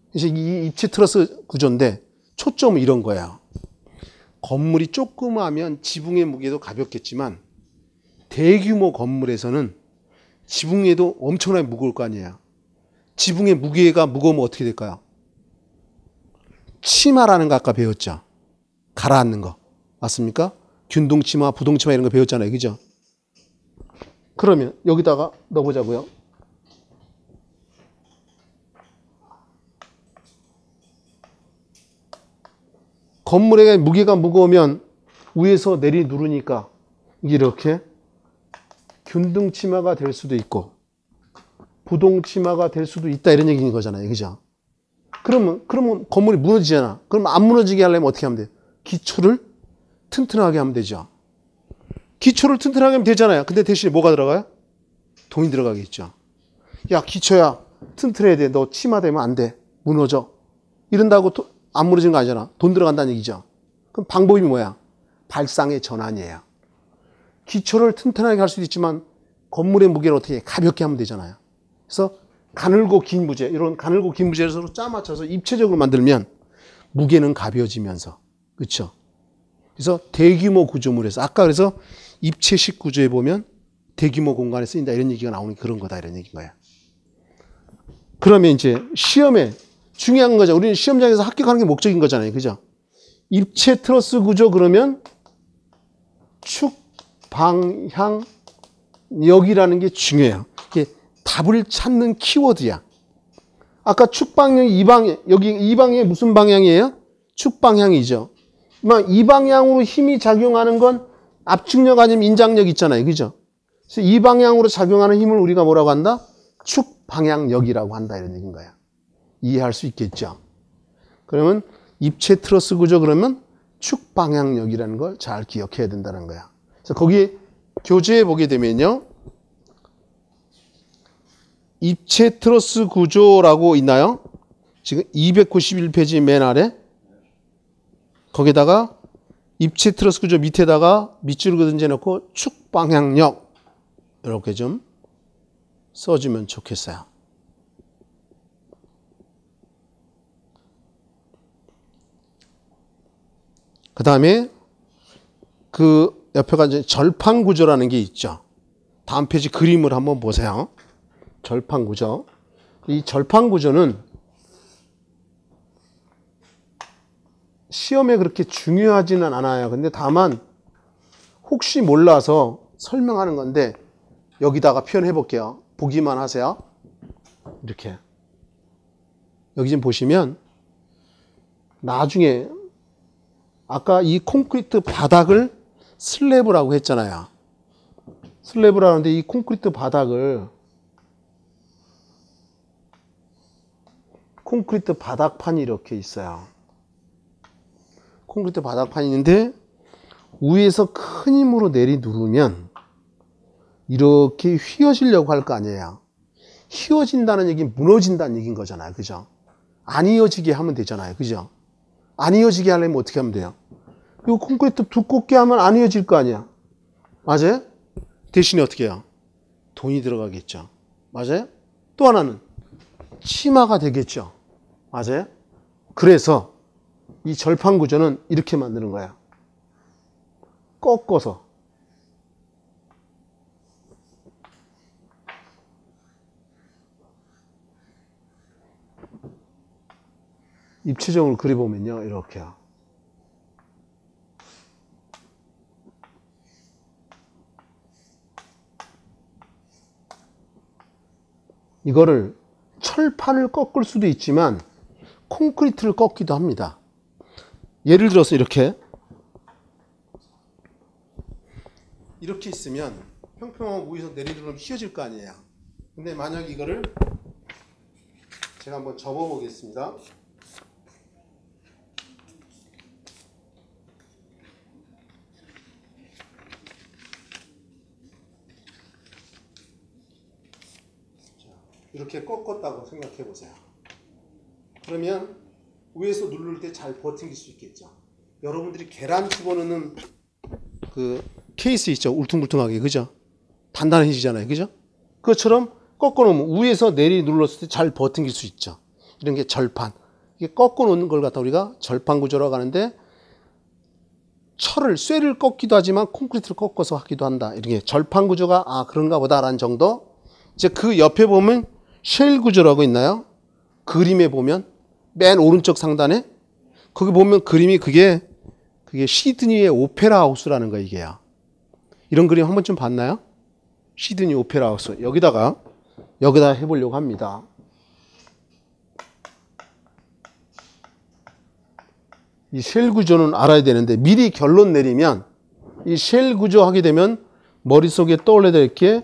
[SPEAKER 1] 그래서 이 입체 트러스 구조인데 초점은 이런 거예요. 건물이 조그마하면 지붕의 무게도 가볍겠지만 대규모 건물에서는 지붕에도 엄청나게 무거울 거 아니에요. 지붕의 무게가 무거우면 어떻게 될까요? 치마라는 거 아까 배웠죠. 가라앉는 거. 맞습니까? 균동치마, 부동치마 이런 거 배웠잖아요. 그죠? 그러면 여기다가 넣어보자고요. 건물의 무게가 무거우면 위에서 내리 누르니까 이렇게 균등치마가 될 수도 있고 부동치마가 될 수도 있다 이런 얘기인 거잖아요. 그죠? 그러면 건물이 무너지잖아. 그럼 안 무너지게 하려면 어떻게 하면 돼요? 기초를 튼튼하게 하면 되죠. 기초를 튼튼하게 하면 되잖아요. 근데 대신에 뭐가 들어가요? 돈이 들어가겠죠. 야, 기초야 튼튼해야 돼. 너 치마 되면 안 돼. 무너져. 이런다고 안 무너지는 거 아니잖아. 돈 들어간다는 얘기죠. 그럼 방법이 뭐야? 발상의 전환이에요. 기초를 튼튼하게 할 수도 있지만 건물의 무게를 어떻게 가볍게 하면 되잖아요. 그래서 가늘고 긴 부재, 이런 가늘고 긴 부재를 서로 짜맞춰서 입체적으로 만들면 무게는 가벼워지면서, 그렇죠? 그래서 대규모 구조물에서 아까 그래서 입체식 구조에 보면 대규모 공간에 쓰인다 이런 얘기가 나오는 그런 거다 이런 얘기인 거야. 그러면 이제 시험에 중요한 거죠. 우리는 시험장에서 합격하는 게 목적인 거잖아요. 그죠? 입체 트러스 구조 그러면 축, 방향, 역이라는 게 중요해요. 이게 답을 찾는 키워드야. 아까 축 방향이 이 방향, 여기 이 방향이 무슨 방향이에요? 축 방향이죠. 이 방향으로 힘이 작용하는 건 압축력 아니면 인장력 있잖아요. 그죠? 그래서 이 방향으로 작용하는 힘을 우리가 뭐라고 한다? 축 방향력이라고 한다 이런 얘기인 거야. 이해할 수 있겠죠? 그러면 입체 트러스 구조 그러면 축 방향력이라는 걸 잘 기억해야 된다는 거야. 그래서 거기 교재에 보게 되면요. 입체 트러스 구조라고 있나요? 지금 291페이지 맨 아래 거기다가 입체 트러스 구조 밑에다가 밑줄을 그든지 해놓고 축 방향력 이렇게 좀 써주면 좋겠어요. 그 다음에 그 옆에가 이제 절판 구조라는 게 있죠. 다음 페이지 그림을 한번 보세요. 절판 구조. 이 절판 구조는 시험에 그렇게 중요하지는 않아요. 근데 다만 혹시 몰라서 설명하는 건데 여기다가 표현해 볼게요. 보기만 하세요. 이렇게. 여기 지금 보시면 나중에 아까 이 콘크리트 바닥을 슬래브라고 했잖아요. 슬래브라고 하는데 이 콘크리트 바닥을 콘크리트 바닥판이 이렇게 있어요. 콘크리트 바닥판이 있는데 위에서 큰 힘으로 내리 누르면 이렇게 휘어지려고 할 거 아니에요. 휘어진다는 얘기는 무너진다는 얘기인 거잖아요. 그죠? 안 휘어지게 하면 되잖아요. 그죠? 안 휘어지게 하려면 어떻게 하면 돼요? 이거 콘크리트 두껍게 하면 안 휘어질 거 아니야. 맞아요? 대신에 어떻게 해요? 돈이 들어가겠죠. 맞아요? 또 하나는 치마가 되겠죠. 맞아요? 그래서 이 절판 구조는 이렇게 만드는 거야. 꺾어서. 입체적으로 그려보면요. 이렇게요. 이거를 철판을 꺾을 수도 있지만 콘크리트를 꺾기도 합니다. 예를 들어서 이렇게 있으면 평평하고 위에서 내리려면 휘어질 거 아니에요. 근데 만약 이거를 제가 한번 접어 보겠습니다. 이렇게 꺾었다고 생각해 보세요. 그러면 위에서 누를 때 잘 버팅길 수 있겠죠. 여러분들이 계란 집어넣는 그 케이스 있죠. 울퉁불퉁하게. 그죠? 단단해지잖아요. 그죠? 그것처럼 꺾어놓으면 위에서 내리 눌렀을 때 잘 버팅길 수 있죠. 이런 게 절판. 이게 꺾어놓는 걸 갖다 우리가 절판 구조라고 하는데, 쇠를 꺾기도 하지만 콘크리트를 꺾어서 하기도 한다. 이런 게 절판 구조가 그런가 보다라는 정도. 이제 그 옆에 보면 쉘 구조라고 있나요? 그림에 보면 맨 오른쪽 상단에 거기 보면 그림이 그게 시드니의 오페라 하우스라는 거 이게요. 이런 그림 한 번쯤 봤나요? 시드니 오페라 하우스. 여기다 해보려고 합니다. 이 쉘 구조는 알아야 되는데 미리 결론 내리면 이 쉘 구조 하게 되면 머릿속에 떠올려야 될 게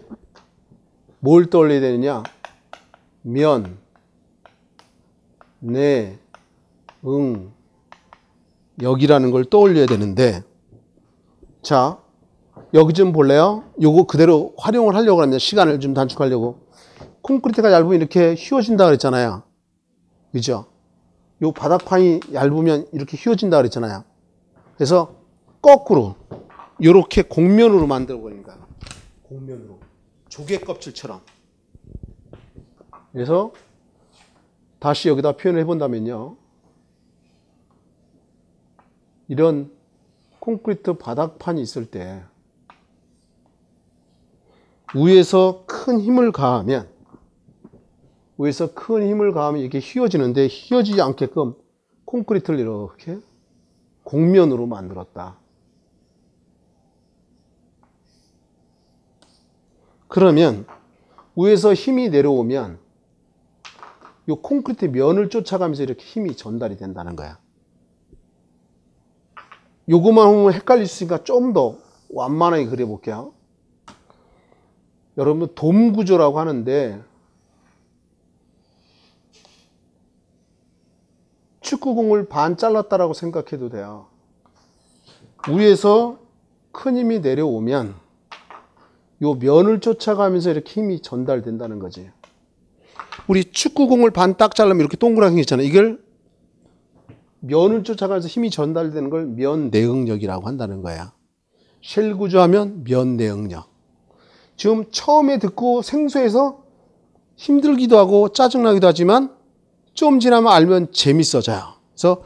[SPEAKER 1] 뭘 떠올려야 되느냐? 면, 내, 여기라는 걸 떠올려야 되는데, 자, 여기 좀 볼래요? 요거 그대로 활용을 하려고 합니다. 시간을 좀 단축하려고. 콘크리트가 얇으면 이렇게 휘어진다 그랬잖아요. 그죠? 요 바닥판이 얇으면 이렇게 휘어진다 그랬잖아요. 그래서 거꾸로 요렇게 곡면으로 만들어 버리는 거야. 곡면으로. 조개 껍질처럼. 그래서 다시 여기다 표현을 해본다면요. 이런 콘크리트 바닥판이 있을 때 위에서 큰 힘을 가하면 이렇게 휘어지는데 휘어지지 않게끔 콘크리트를 이렇게 곡면으로 만들었다. 그러면 위에서 힘이 내려오면 이 콘크리트 면을 쫓아가면서 이렇게 힘이 전달이 된다는 거야. 요거만 보면 헷갈릴 수 있으니까 좀 더 완만하게 그려볼게요. 여러분 돔 구조라고 하는데 축구공을 반 잘랐다라고 생각해도 돼요. 위에서 큰 힘이 내려오면 요 면을 쫓아가면서 이렇게 힘이 전달된다는 거지. 우리 축구공을 반 딱 자르면 이렇게 동그랗게 생겼잖아요. 이걸 면을 쫓아가면서 힘이 전달되는 걸 면내응력이라고 한다는 거야. 쉘 구조하면 면내응력. 지금 처음에 듣고 생소해서 힘들기도 하고 짜증나기도 하지만 좀 지나면 알면 재밌어져요. 그래서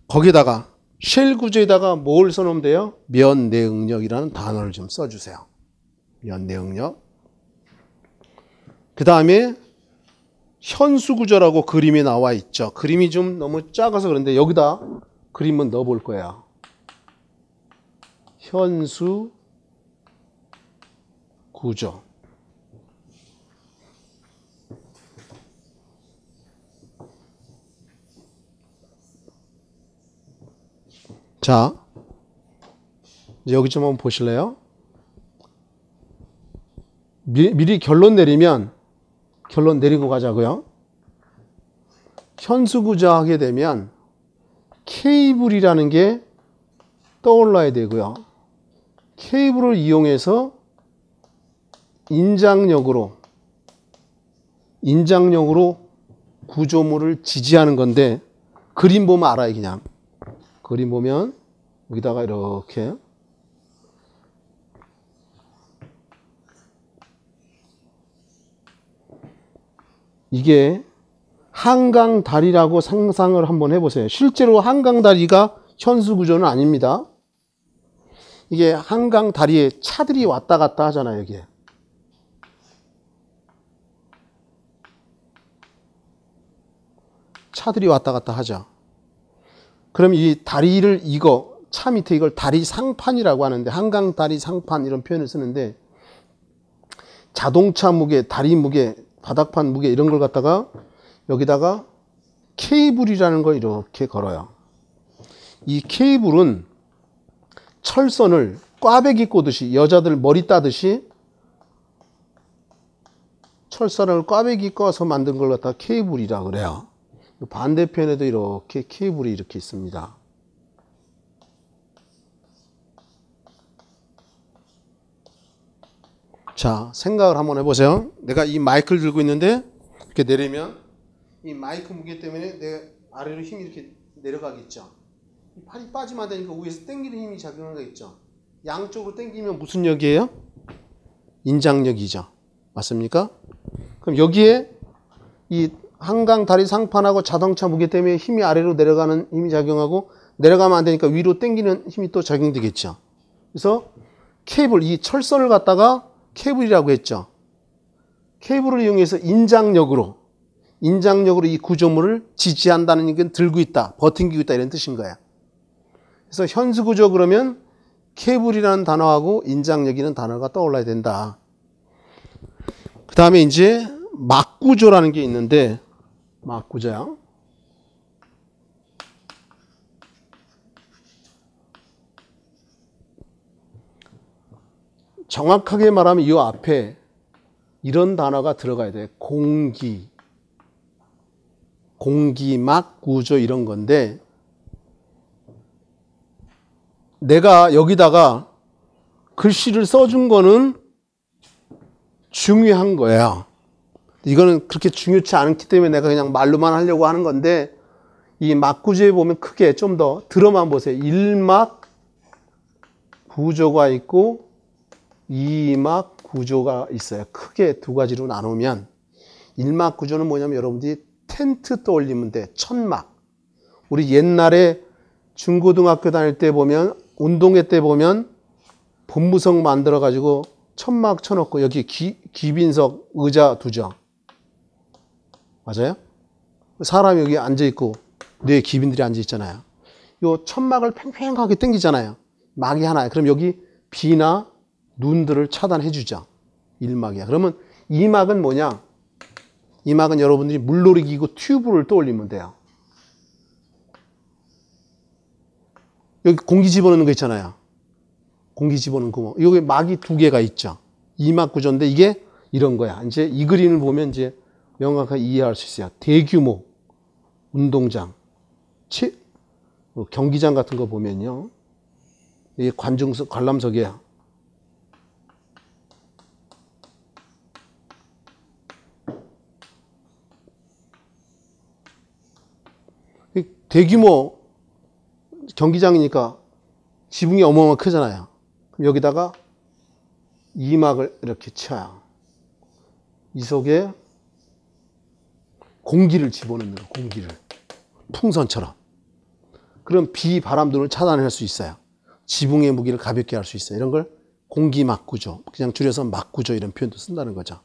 [SPEAKER 1] 거기다가 쉘 구조에다가 뭘 써놓으면 돼요? 면내응력이라는 단어를 좀 써주세요. 면내응력. 그 다음에 현수구조라고 그림이 나와 있죠. 그림이 좀 너무 작아서 그런데 여기다 그림은 넣어볼 거예요. 현수구조. 자, 여기 좀 한번 보실래요? 미리 결론 내리면 결론 내리고 가자고요. 현수구조 하게 되면 케이블이라는 게 떠올라야 되고요. 케이블을 이용해서 인장력으로 구조물을 지지하는 건데 그림 보면 알아요. 그냥 그림 보면 여기다가 이렇게 이게 한강다리라고 상상을 한번 해보세요. 실제로 한강다리가 현수구조는 아닙니다. 이게 한강다리에 차들이 왔다 갔다 하잖아요. 여기에. 차들이 왔다 갔다 하죠. 그럼 이 다리를 차 밑에 이걸 다리 상판이라고 하는데 한강다리 상판 이런 표현을 쓰는데 자동차 무게, 다리 무게, 바닥판 무게 이런 걸 갖다가 여기다가 케이블이라는 걸 이렇게 걸어요. 이 케이블은 철선을 꽈배기 꼬듯이 여자들 머리 따듯이 철선을 꽈배기 꺼서 만든 걸 갖다가 케이블이라고 그래요. 반대편에도 이렇게 케이블이 이렇게 있습니다. 자, 생각을 한번 해보세요. 내가 이 마이크를 들고 있는데 이렇게 내리면 이 마이크 무게 때문에 내 아래로 힘이 이렇게 내려가겠죠. 팔이 빠지면 안 되니까 위에서 당기는 힘이 작용하는 거 있죠. 양쪽으로 당기면 무슨力이에요? 인장력이죠. 맞습니까? 그럼 여기에 이 한강 다리 상판하고 자동차 무게 때문에 힘이 아래로 내려가는 힘이 작용하고 내려가면 안 되니까 위로 당기는 힘이 또 작용되겠죠. 그래서 케이블, 이 철선을 갖다가 케이블이라고 했죠. 케이블을 이용해서 인장력으로 이 구조물을 지지한다는 건 들고 있다, 버팅기고 있다 이런 뜻인 거야. 그래서 현수구조 그러면 케이블이라는 단어하고 인장력이라는 단어가 떠올라야 된다. 그 다음에 이제 막구조라는 게 있는데, 막구조야. 정확하게 말하면 이 앞에 이런 단어가 들어가야 돼. 공기막 구조 이런 건데, 내가 여기다가 글씨를 써준 거는 중요한 거예요. 이거는 그렇게 중요치 않기 때문에 내가 그냥 말로만 하려고 하는 건데, 이 막구조에 보면 크게 좀 더 들어만 보세요. 1막 구조가 있고 2막 구조가 있어요. 크게 두 가지로 나누면 1막 구조는 뭐냐면 여러분들이 텐트 떠올리면 돼. 천막. 우리 옛날에 중고등학교 다닐 때 보면 운동회 때 보면 본무석 만들어 가지고 천막 쳐놓고 여기 귀빈석 의자 두죠. 맞아요? 사람이 여기 앉아있고 뇌 귀빈들이 앉아있잖아요. 요 천막을 팽팽하게 당기잖아요. 막이 하나야. 그럼 여기 비나 눈들을 차단해 주죠. 1막이야. 그러면 2막은 뭐냐? 2막은 여러분들이 물놀이기구 튜브를 떠올리면 돼요. 여기 공기 집어넣는 거 있잖아요. 공기 집어넣는 구멍. 여기 막이 두 개가 있죠. 2막 구조인데 이게 이런 거야. 이제 이 그림을 보면 이제 명확하게 이해할 수 있어요. 대규모 운동장, 경기장 같은 거 보면요. 이게 관람석이에요. 대규모 경기장이니까 지붕이 어마어마하게 크잖아요. 그럼 여기다가 2막을 이렇게 쳐요. 이 속에 공기를 집어넣는 거예요. 공기를. 풍선처럼. 그럼 비, 바람 등을 차단할 수 있어요. 지붕의 무게를 가볍게 할 수 있어요. 이런 걸 공기막구조, 그냥 줄여서 막구조 이런 표현도 쓴다는 거죠.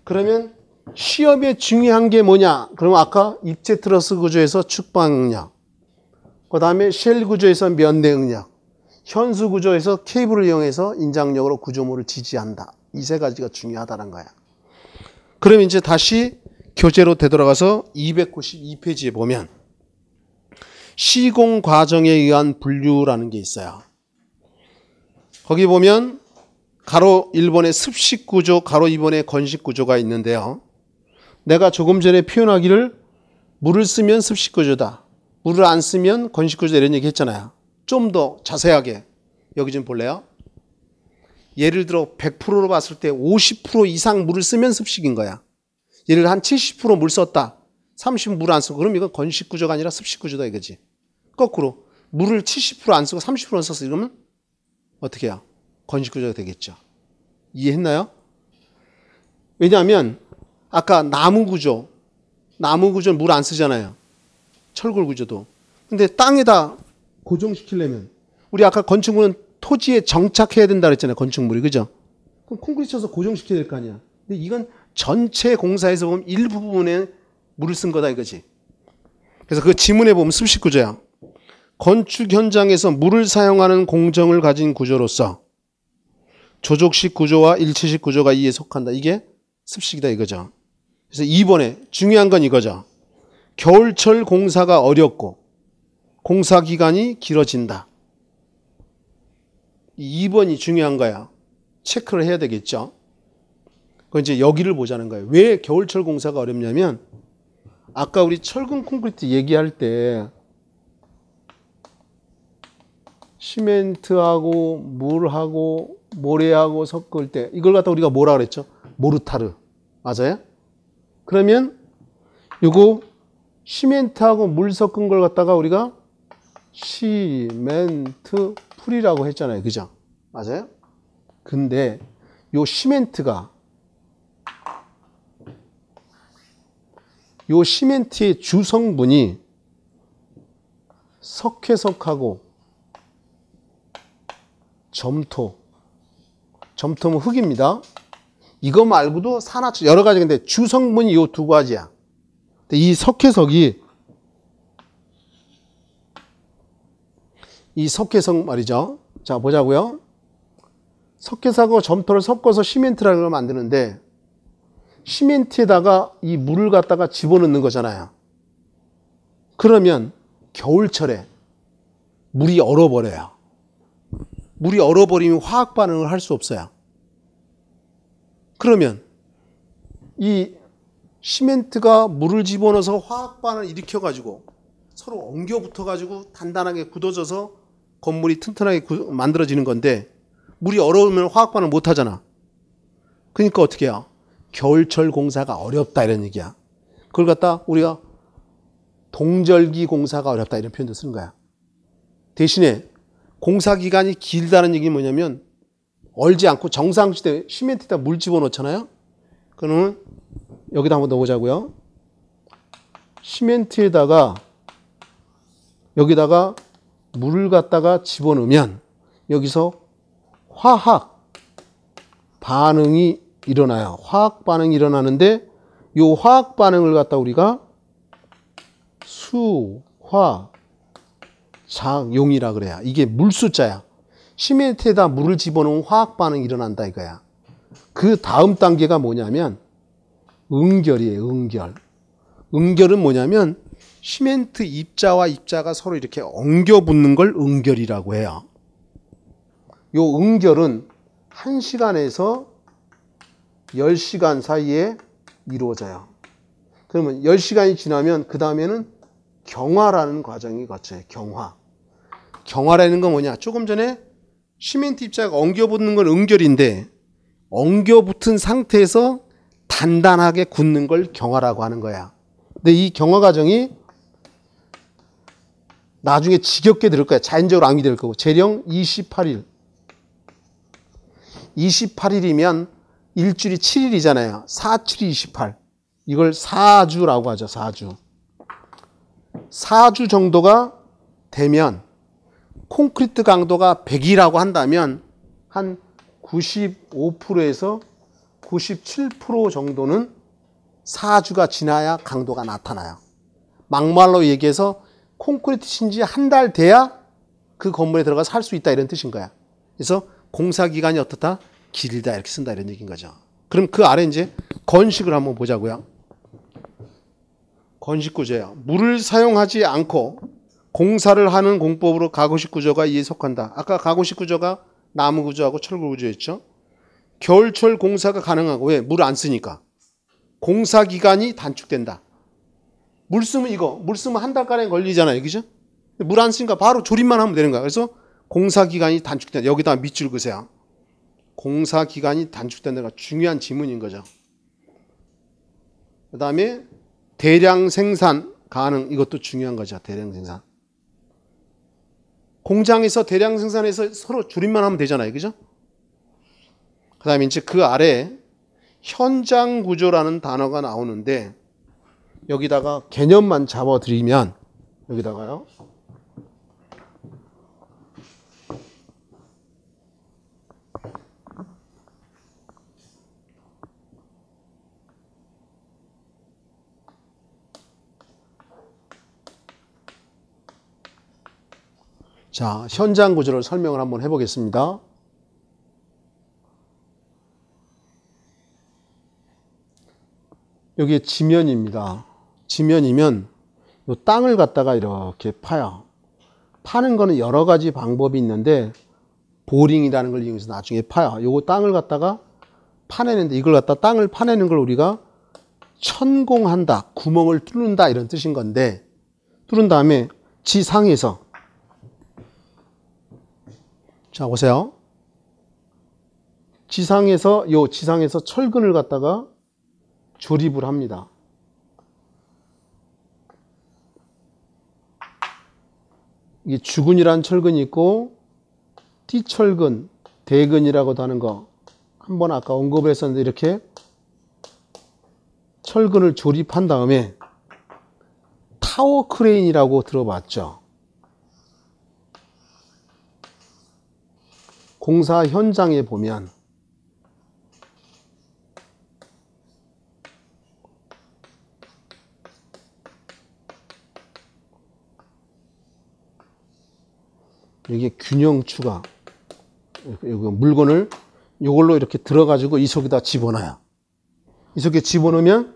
[SPEAKER 1] 그러면 시험에 중요한 게 뭐냐? 그러면 아까 입체 트러스 구조에서 축방응력, 그 다음에 쉘 구조에서 면대응력, 현수 구조에서 케이블을 이용해서 인장력으로 구조물을 지지한다. 이 세 가지가 중요하다는 거야. 그럼 이제 다시 교재로 되돌아가서 292페이지에 보면 시공 과정에 의한 분류라는 게 있어요. 거기 보면 가로 1번에 습식 구조, 가로 2번에 건식 구조가 있는데요. 내가 조금 전에 표현하기를 물을 쓰면 습식 구조다, 물을 안 쓰면 건식 구조다 이런 얘기 했잖아요. 좀 더 자세하게 여기 좀 볼래요? 예를 들어 100%로 봤을 때 50% 이상 물을 쓰면 습식인 거야. 예를 들어 한 70% 물 썼다, 30% 물 안 쓰고, 그럼 이건 건식 구조가 아니라 습식 구조다 이거지. 거꾸로 물을 70% 안 쓰고 30%만 썼어, 이러면 어떻게 해요? 건식 구조가 되겠죠. 이해했나요? 왜냐하면 아까 나무 구조는 물 안 쓰잖아요. 철골 구조도. 근데 땅에다 고정시키려면, 우리 아까 건축물은 토지에 정착해야 된다 그랬잖아요. 건축물이. 그죠? 그럼 콘크리트 쳐서 고정시켜야 될 거 아니야. 근데 이건 전체 공사에서 보면 일부분에 물을 쓴 거다 이거지. 그래서 그 지문에 보면 습식 구조야. 건축 현장에서 물을 사용하는 공정을 가진 구조로서 조족식 구조와 일체식 구조가 이에 속한다. 이게 습식이다 이거죠. 그래서 2번에 중요한 건 이거죠. 겨울철 공사가 어렵고 공사 기간이 길어진다. 2번이 중요한 거야. 체크를 해야 되겠죠. 그 이제 여기를 보자는 거예요. 왜 겨울철 공사가 어렵냐면, 아까 우리 철근 콘크리트 얘기할 때 시멘트하고 물하고 모래하고 섞을 때 이걸 갖다 우리가 뭐라 그랬죠? 모르타르. 맞아요? 그러면 요거 시멘트하고 물 섞은 걸 갖다가 우리가 시멘트 풀이라고 했잖아요. 그죠? 맞아요? 근데 요 시멘트가 요 시멘트의 주성분이 석회석하고 점토는 흙입니다. 이거 말고도 산화철 여러 가지, 근데 주성분이 요 두 가지야. 근데 이 석회석 말이죠. 자, 보자고요. 석회석하고 점토를 섞어서 시멘트라는 걸 만드는데, 시멘트에다가 이 물을 갖다가 집어넣는 거잖아요. 그러면 겨울철에 물이 얼어버려요. 물이 얼어버리면 화학 반응을 할 수 없어요. 그러면 이 시멘트가 물을 집어넣어서 화학 반응을 일으켜가지고 서로 엉겨 붙어가지고 단단하게 굳어져서 건물이 튼튼하게 만들어지는 건데, 물이 얼어오면 화학 반응을 못 하잖아. 그러니까 어떻게 해요? 겨울철 공사가 어렵다 이런 얘기야. 그걸 갖다 우리가 동절기 공사가 어렵다 이런 표현도 쓰는 거야. 대신에 공사 기간이 길다는 얘기는 뭐냐면, 얼지 않고 정상시대 시멘트에다 물 집어넣잖아요. 그러면 여기다 한번 넣어보자고요. 시멘트에다가 여기다가 물을 갖다가 집어넣으면 여기서 화학 반응이 일어나요. 화학 반응이 일어나는데, 이 화학 반응을 갖다 우리가 수화작용이라 그래요. 이게 물수자야. 시멘트에다 물을 집어넣으면 화학 반응이 일어난다 이거야. 그 다음 단계가 뭐냐면 응결이에요. 응결은 뭐냐면 시멘트 입자와 입자가 서로 이렇게 엉겨 붙는 걸 응결이라고 해요. 요 응결은 1시간에서 10시간 사이에 이루어져요. 그러면 10시간이 지나면 그 다음에는 경화라는 과정이 거쳐요. 경화라는 건 뭐냐? 조금 전에 시멘트 입자가 엉겨 붙는 건 응결인데, 엉겨 붙은 상태에서 단단하게 굳는 걸 경화라고 하는 거야. 근데 이 경화 과정이 나중에 지겹게 들을 거야. 자연적으로 암이 될 거고. 재령 28일. 28일이면 일주일이 7일이잖아요. 4, 7이 28. 이걸 4주라고 하죠. 4주. 4주 정도가 되면 콘크리트 강도가 100이라고 한다면 한 95%에서 97% 정도는 4주가 지나야 강도가 나타나요. 막말로 얘기해서 콘크리트 친지 한 달 돼야 그 건물에 들어가서 살 수 있다 이런 뜻인 거야. 그래서 공사 기간이 어떻다? 길다 이렇게 쓴다 이런 얘기인 거죠. 그럼 그 아래 이제 건식을 한번 보자고요. 건식 구조예요. 물을 사용하지 않고 공사를 하는 공법으로 가구식 구조가 이에 속한다. 아까 가구식 구조가 나무 구조하고 철골 구조였죠. 겨울철 공사가 가능하고, 왜? 물 안 쓰니까. 공사 기간이 단축된다. 물 쓰면 한 달가량 걸리잖아요. 그죠? 물 안 쓰니까 바로 조립만 하면 되는 거야. 그래서 공사 기간이 단축된다. 여기다 밑줄 그으세요. 공사 기간이 단축된다가 중요한 지문인 거죠. 그 다음에 대량 생산 가능, 이것도 중요한 거죠. 대량 생산. 공장에서 대량 생산해서 서로 조립만 하면 되잖아요. 그죠? 그 다음에 이제 그 아래 현장 구조라는 단어가 나오는데, 여기다가 개념만 잡아드리면, 여기다가요. 자, 현장 구조를 설명을 한번 해보겠습니다. 여기 지면입니다. 지면이면 이 땅을 갖다가 이렇게 파요. 파는 거는 여러 가지 방법이 있는데, 보링이라는 걸 이용해서 나중에 파요. 요거 땅을 갖다가 파내는데, 이걸 갖다 땅을 파내는 걸 우리가 천공한다, 구멍을 뚫는다 이런 뜻인 건데, 뚫은 다음에 지상에서, 자 보세요. 지상에서 철근을 갖다가 조립을 합니다. 이게 주근이라는 철근이 있고 띠철근, 대근이라고도 하는 거 한번 아까 언급을 했었는데 이렇게 철근을 조립한 다음에 타워 크레인이라고 들어봤죠. 공사 현장에 보면 이게 균형추가 물건을 이걸로 이렇게 들어가지고 이 속에다 집어넣어요. 이 속에 집어넣으면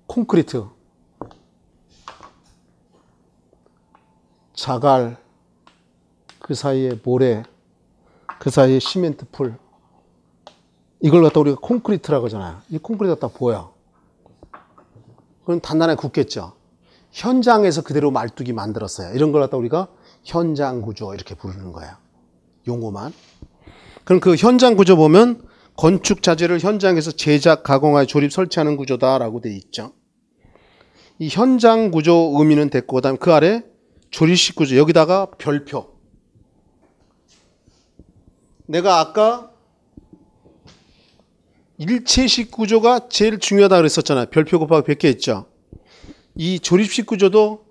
[SPEAKER 1] 콘크리트, 자갈, 그 사이에 모래, 그 사이에 시멘트 풀, 이걸 갖다 우리가 콘크리트라고 하잖아요. 이 콘크리트가 딱 보여. 그럼 단단하게 굳겠죠. 현장에서 그대로 말뚝이 만들었어요. 이런 걸 갖다 우리가 현장 구조 이렇게 부르는 거예요. 용어만. 그럼 그 현장 구조 보면 건축 자재를 현장에서 제작, 가공하여 조립, 설치하는 구조다라고 돼 있죠. 이 현장 구조 의미는 됐고, 그다음에 그 아래 조립식 구조, 여기다가 별표. 내가 아까 일체식 구조가 제일 중요하다 그랬었잖아요. 별표 곱하기 100개 했죠. 이 조립식 구조도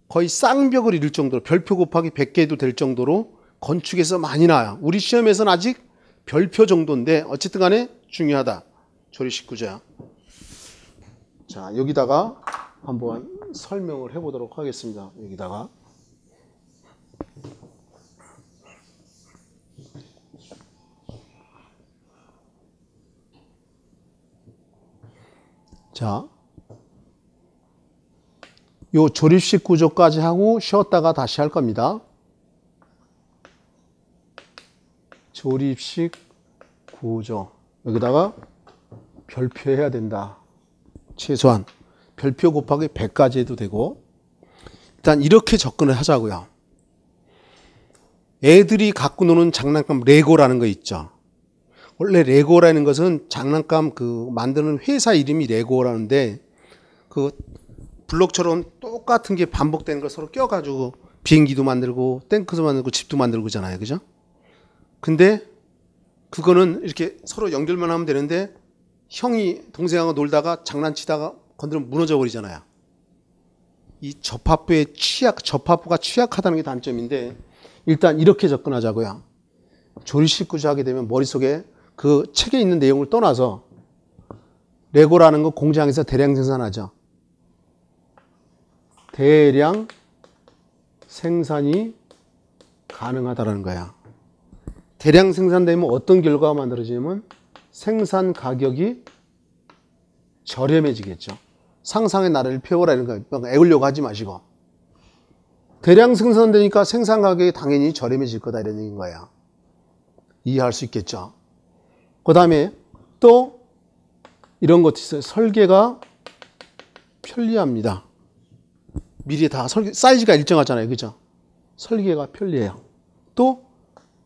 [SPEAKER 1] 거의 쌍벽을 이룰 정도로 별표 곱하기 100개도 될 정도로 건축에서 많이 나와요. 우리 시험에서는 아직 별표 정도인데 어쨌든 간에 중요하다. 조립식 구조야. 자, 여기다가 한번 설명을 해보도록 하겠습니다. 여기다가. 자, 요 조립식 구조까지 하고 쉬었다가 다시 할 겁니다. 조립식 구조. 여기다가 별표 해야 된다. 최소한 별표 곱하기 100까지 해도 되고. 일단 이렇게 접근을 하자고요. 애들이 갖고 노는 장난감 레고라는 거 있죠. 원래 레고라는 것은 장난감 그 만드는 회사 이름이 레고라는데 그 블록처럼 똑같은 게 반복되는 걸 서로 껴가지고 비행기도 만들고 탱크도 만들고 집도 만들고 잖아요. 그죠? 근데 그거는 이렇게 서로 연결만 하면 되는데 형이 동생하고 놀다가 장난치다가 건드리면 무너져 버리잖아요. 이 접합부가 취약하다는 게 단점인데 일단 이렇게 접근하자고요. 조립식 구조 하게 되면 머릿속에 그 책에 있는 내용을 떠나서 레고라는 거 공장에서 대량 생산하죠. 대량 생산이 가능하다는 거야. 대량 생산되면 어떤 결과가 만들어지냐면 생산 가격이 저렴해지겠죠. 상상의 나래를 펴오라 이런 거 애우려고 하지 마시고 대량 생산되니까 생산 가격이 당연히 저렴해질 거다 이런 얘기인 거야. 이해할 수 있겠죠. 그 다음에 또 이런 것도 있어요. 설계가 편리합니다. 미리 다 사이즈가 일정하잖아요. 그죠? 설계가 편리해요. 또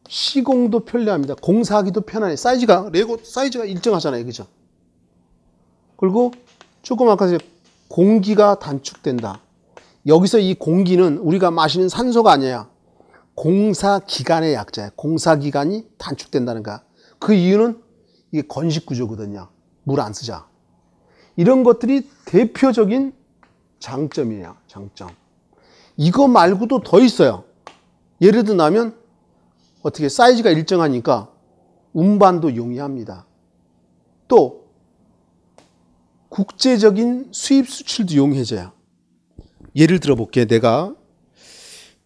[SPEAKER 1] 시공도 편리합니다. 공사하기도 편하네. 레고 사이즈가 일정하잖아요. 그죠? 그리고 조금 아까 공기가 단축된다. 여기서 이 공기는 우리가 마시는 산소가 아니야. 공사 기간의 약자야. 공사 기간이 단축된다는 거야. 그 이유는 이게 건식 구조거든요. 물 안 쓰자. 이런 것들이 대표적인 장점이에요. 장점. 이거 말고도 더 있어요. 예를 들면 어떻게 사이즈가 일정하니까 운반도 용이합니다. 또 국제적인 수입 수출도 용이해져요. 예를 들어 볼게요.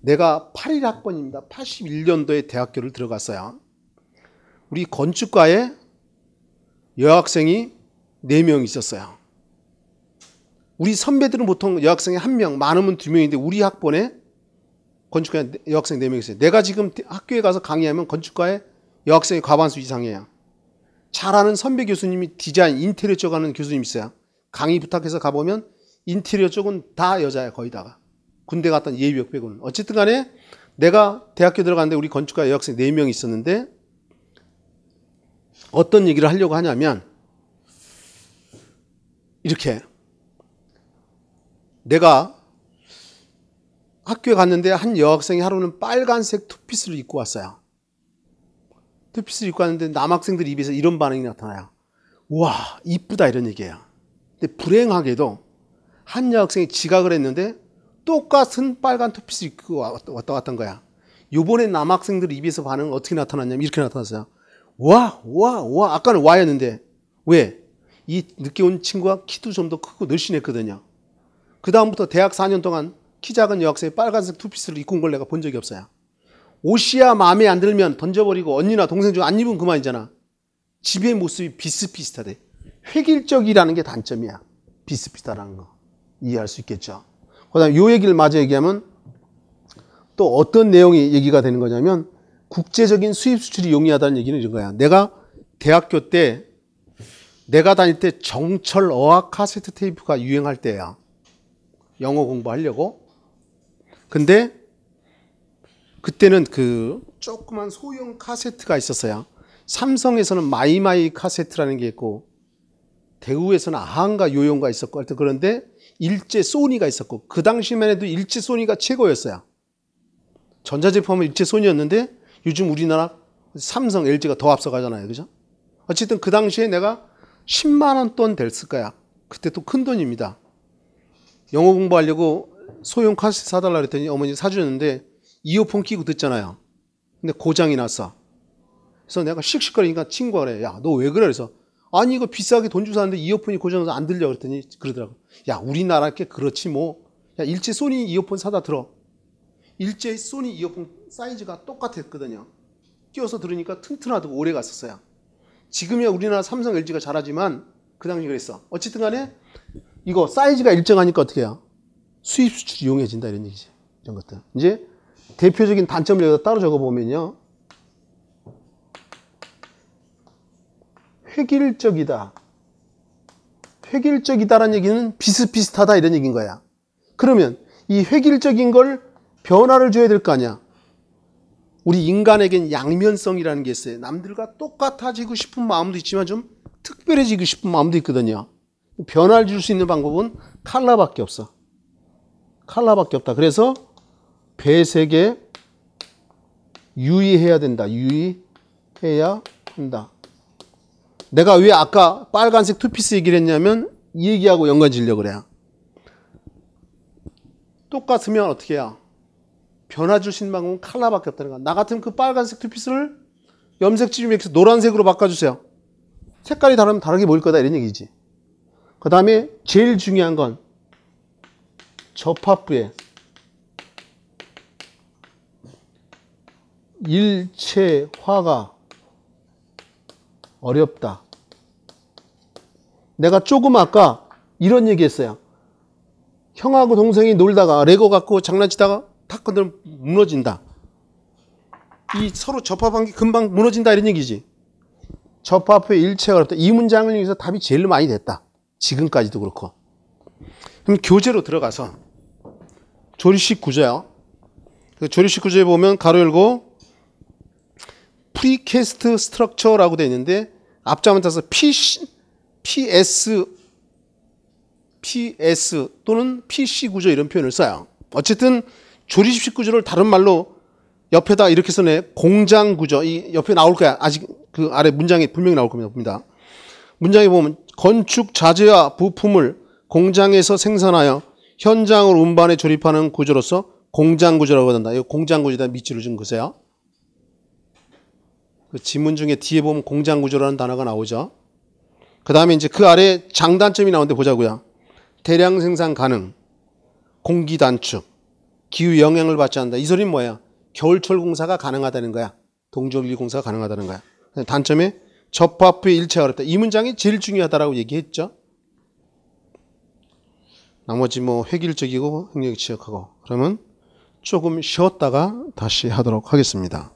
[SPEAKER 1] 내가 81학번입니다. 81년도에 대학교를 들어갔어요. 우리 건축과에 여학생이 4명 있었어요. 우리 선배들은 보통 여학생이 1명, 많으면 2명인데 우리 학번에 건축과에 여학생 4명 있어요. 내가 지금 학교에 가서 강의하면 건축과에 여학생이 과반수 이상이에요. 잘하는 선배 교수님이 디자인, 인테리어 쪽 하는 교수님 있어요. 강의 부탁해서 가보면 인테리어 쪽은 다 여자예요. 거의 다가. 군대 갔던 예비역 빼고는. 어쨌든 간에 내가 대학교 들어갔는데 우리 건축과 여학생 4명 있었는데 어떤 얘기를 하려고 하냐면 이렇게 내가 학교에 갔는데 한 여학생이 하루는 빨간색 투피스를 입고 왔어요. 투피스를 입고 왔는데 남학생들 입에서 이런 반응이 나타나요. 와, 이쁘다 이런 얘기예요. 근데 불행하게도 한 여학생이 지각을 했는데 똑같은 빨간 투피스를 입고 왔다 갔던 거야. 요번에 남학생들 입에서 반응은 어떻게 나타났냐면 이렇게 나타났어요. 와, 아까는 와였는데 왜? 이 늦게 온 친구가 키도 좀 더 크고 늘씬했거든요. 그 다음부터 대학 4년 동안 키 작은 여학생이 빨간색 투피스를 입고 온 걸 내가 본 적이 없어요. 옷이야 마음에 안 들면 던져버리고 언니나 동생 중 안 입으면 그만이잖아. 집의 모습이 비슷비슷하대. 획일적이라는 게 단점이야. 비슷비슷하다는 거. 이해할 수 있겠죠. 그 다음에 요 얘기를 마저 얘기하면 또 어떤 내용이 얘기가 되는 거냐면 국제적인 수입 수출이 용이하다는 얘기는 이런 거야. 내가 대학교 때 내가 다닐 때 정철 어학 카세트 테이프가 유행할 때야. 영어 공부하려고. 근데 그때는 그 조그만 소형 카세트가 있었어요. 삼성에서는 마이마이 카세트라는 게 있고 대우에서는 아한가 요용가 있었고 그런데 일제 소니가 있었고 그 당시만 해도 일제 소니가 최고였어요. 전자제품은 일제 소니였는데 요즘 우리나라 삼성, LG가 더 앞서가잖아요. 그죠? 어쨌든 그 당시에 내가 10만 원 돈 됐을 거야. 그때 또 큰 돈입니다. 영어 공부하려고 소형 카세트 사달라 그랬더니 어머니 사주셨는데 이어폰 끼고 듣잖아요. 근데 고장이 났어. 그래서 내가 씩씩거리니까 친구가 그래. 야, 너 왜 그래? 그래서 아니 이거 비싸게 돈 주고 샀는데 이어폰이 고장나서 안 들려 그랬더니 그러더라고. 야, 우리나라 게 그렇지 뭐. 야, 일제 소니 이어폰 사다 들어. 일제 소니 이어폰 사이즈가 똑같았거든요. 끼워서 들으니까 튼튼하고 오래 갔었어요. 지금이야 우리나라 삼성, LG가 잘하지만 그 당시 그랬어. 어쨌든 간에 이거 사이즈가 일정하니까 어떻게 해요? 수입 수출이 용이해진다 이런 얘기지. 이런 것들. 이제 대표적인 단점을 여기다 따로 적어보면요. 획일적이다. 획일적이다라는 얘기는 비슷비슷하다 이런 얘기인 거야. 그러면 이 획일적인 걸 변화를 줘야 될 거 아니야. 우리 인간에겐 양면성이라는 게 있어요. 남들과 똑같아지고 싶은 마음도 있지만 좀 특별해지고 싶은 마음도 있거든요. 변화를 줄 수 있는 방법은 칼라밖에 없어. 칼라밖에 없다. 그래서 배색에 유의해야 된다. 유의해야 한다. 내가 왜 아까 빨간색 투피스 얘기를 했냐면 이 얘기하고 연관 지으려고 그래요. 똑같으면 어떻게 해요? 변화 줄 수 있는 방법은 칼라밖에 없다는 거야. 나 같으면 그 빨간색 투피스를 염색지 좀 이렇게 노란색으로 바꿔주세요. 색깔이 다르면 다르게 보일 거다 이런 얘기지. 그 다음에 제일 중요한 건 접합부에 일체화가 어렵다. 내가 조금 아까 이런 얘기 했어요. 형하고 동생이 놀다가 레고 갖고 장난치다가 탁 건드리면 무너진다. 이 서로 접합한 게 금방 무너진다 이런 얘기지. 접합부에 일체가 어렵다. 이 문장을 위해서 답이 제일 많이 됐다. 지금까지도 그렇고. 그럼 교재로 들어가서 조리식 구조요. 그 조리식 구조에 보면 가로 열고 프리캐스트 스트럭처라고 되어 있는데 앞자만 따서 PS 또는 PC 구조 이런 표현을 써요. 어쨌든 조리식 구조를 다른 말로 옆에다 이렇게 써내 공장 구조. 이 옆에 나올 거야. 아직 그 아래 문장에 분명히 나올 겁니다. 문장에 보면 건축 자재와 부품을 공장에서 생산하여 현장으로 운반해 조립하는 구조로서 공장 구조라고 한다. 이 공장 구조에다 밑줄을 좀 그으세요. 그 지문 중에 뒤에 보면 공장 구조라는 단어가 나오죠. 그 다음에 이제 그 아래 장단점이 나오는데 보자고요. 대량 생산 가능, 공기 단축, 기후 영향을 받지 않는다. 이 소리는 뭐야? 겨울철 공사가 가능하다는 거야. 동족일 공사가 가능하다는 거야. 단점에 접합부의 일체가 어렵다. 이 문장이 제일 중요하다라고 얘기했죠. 나머지 뭐 획일적이고 행렬 지역하고. 그러면 조금 쉬었다가 다시 하도록 하겠습니다.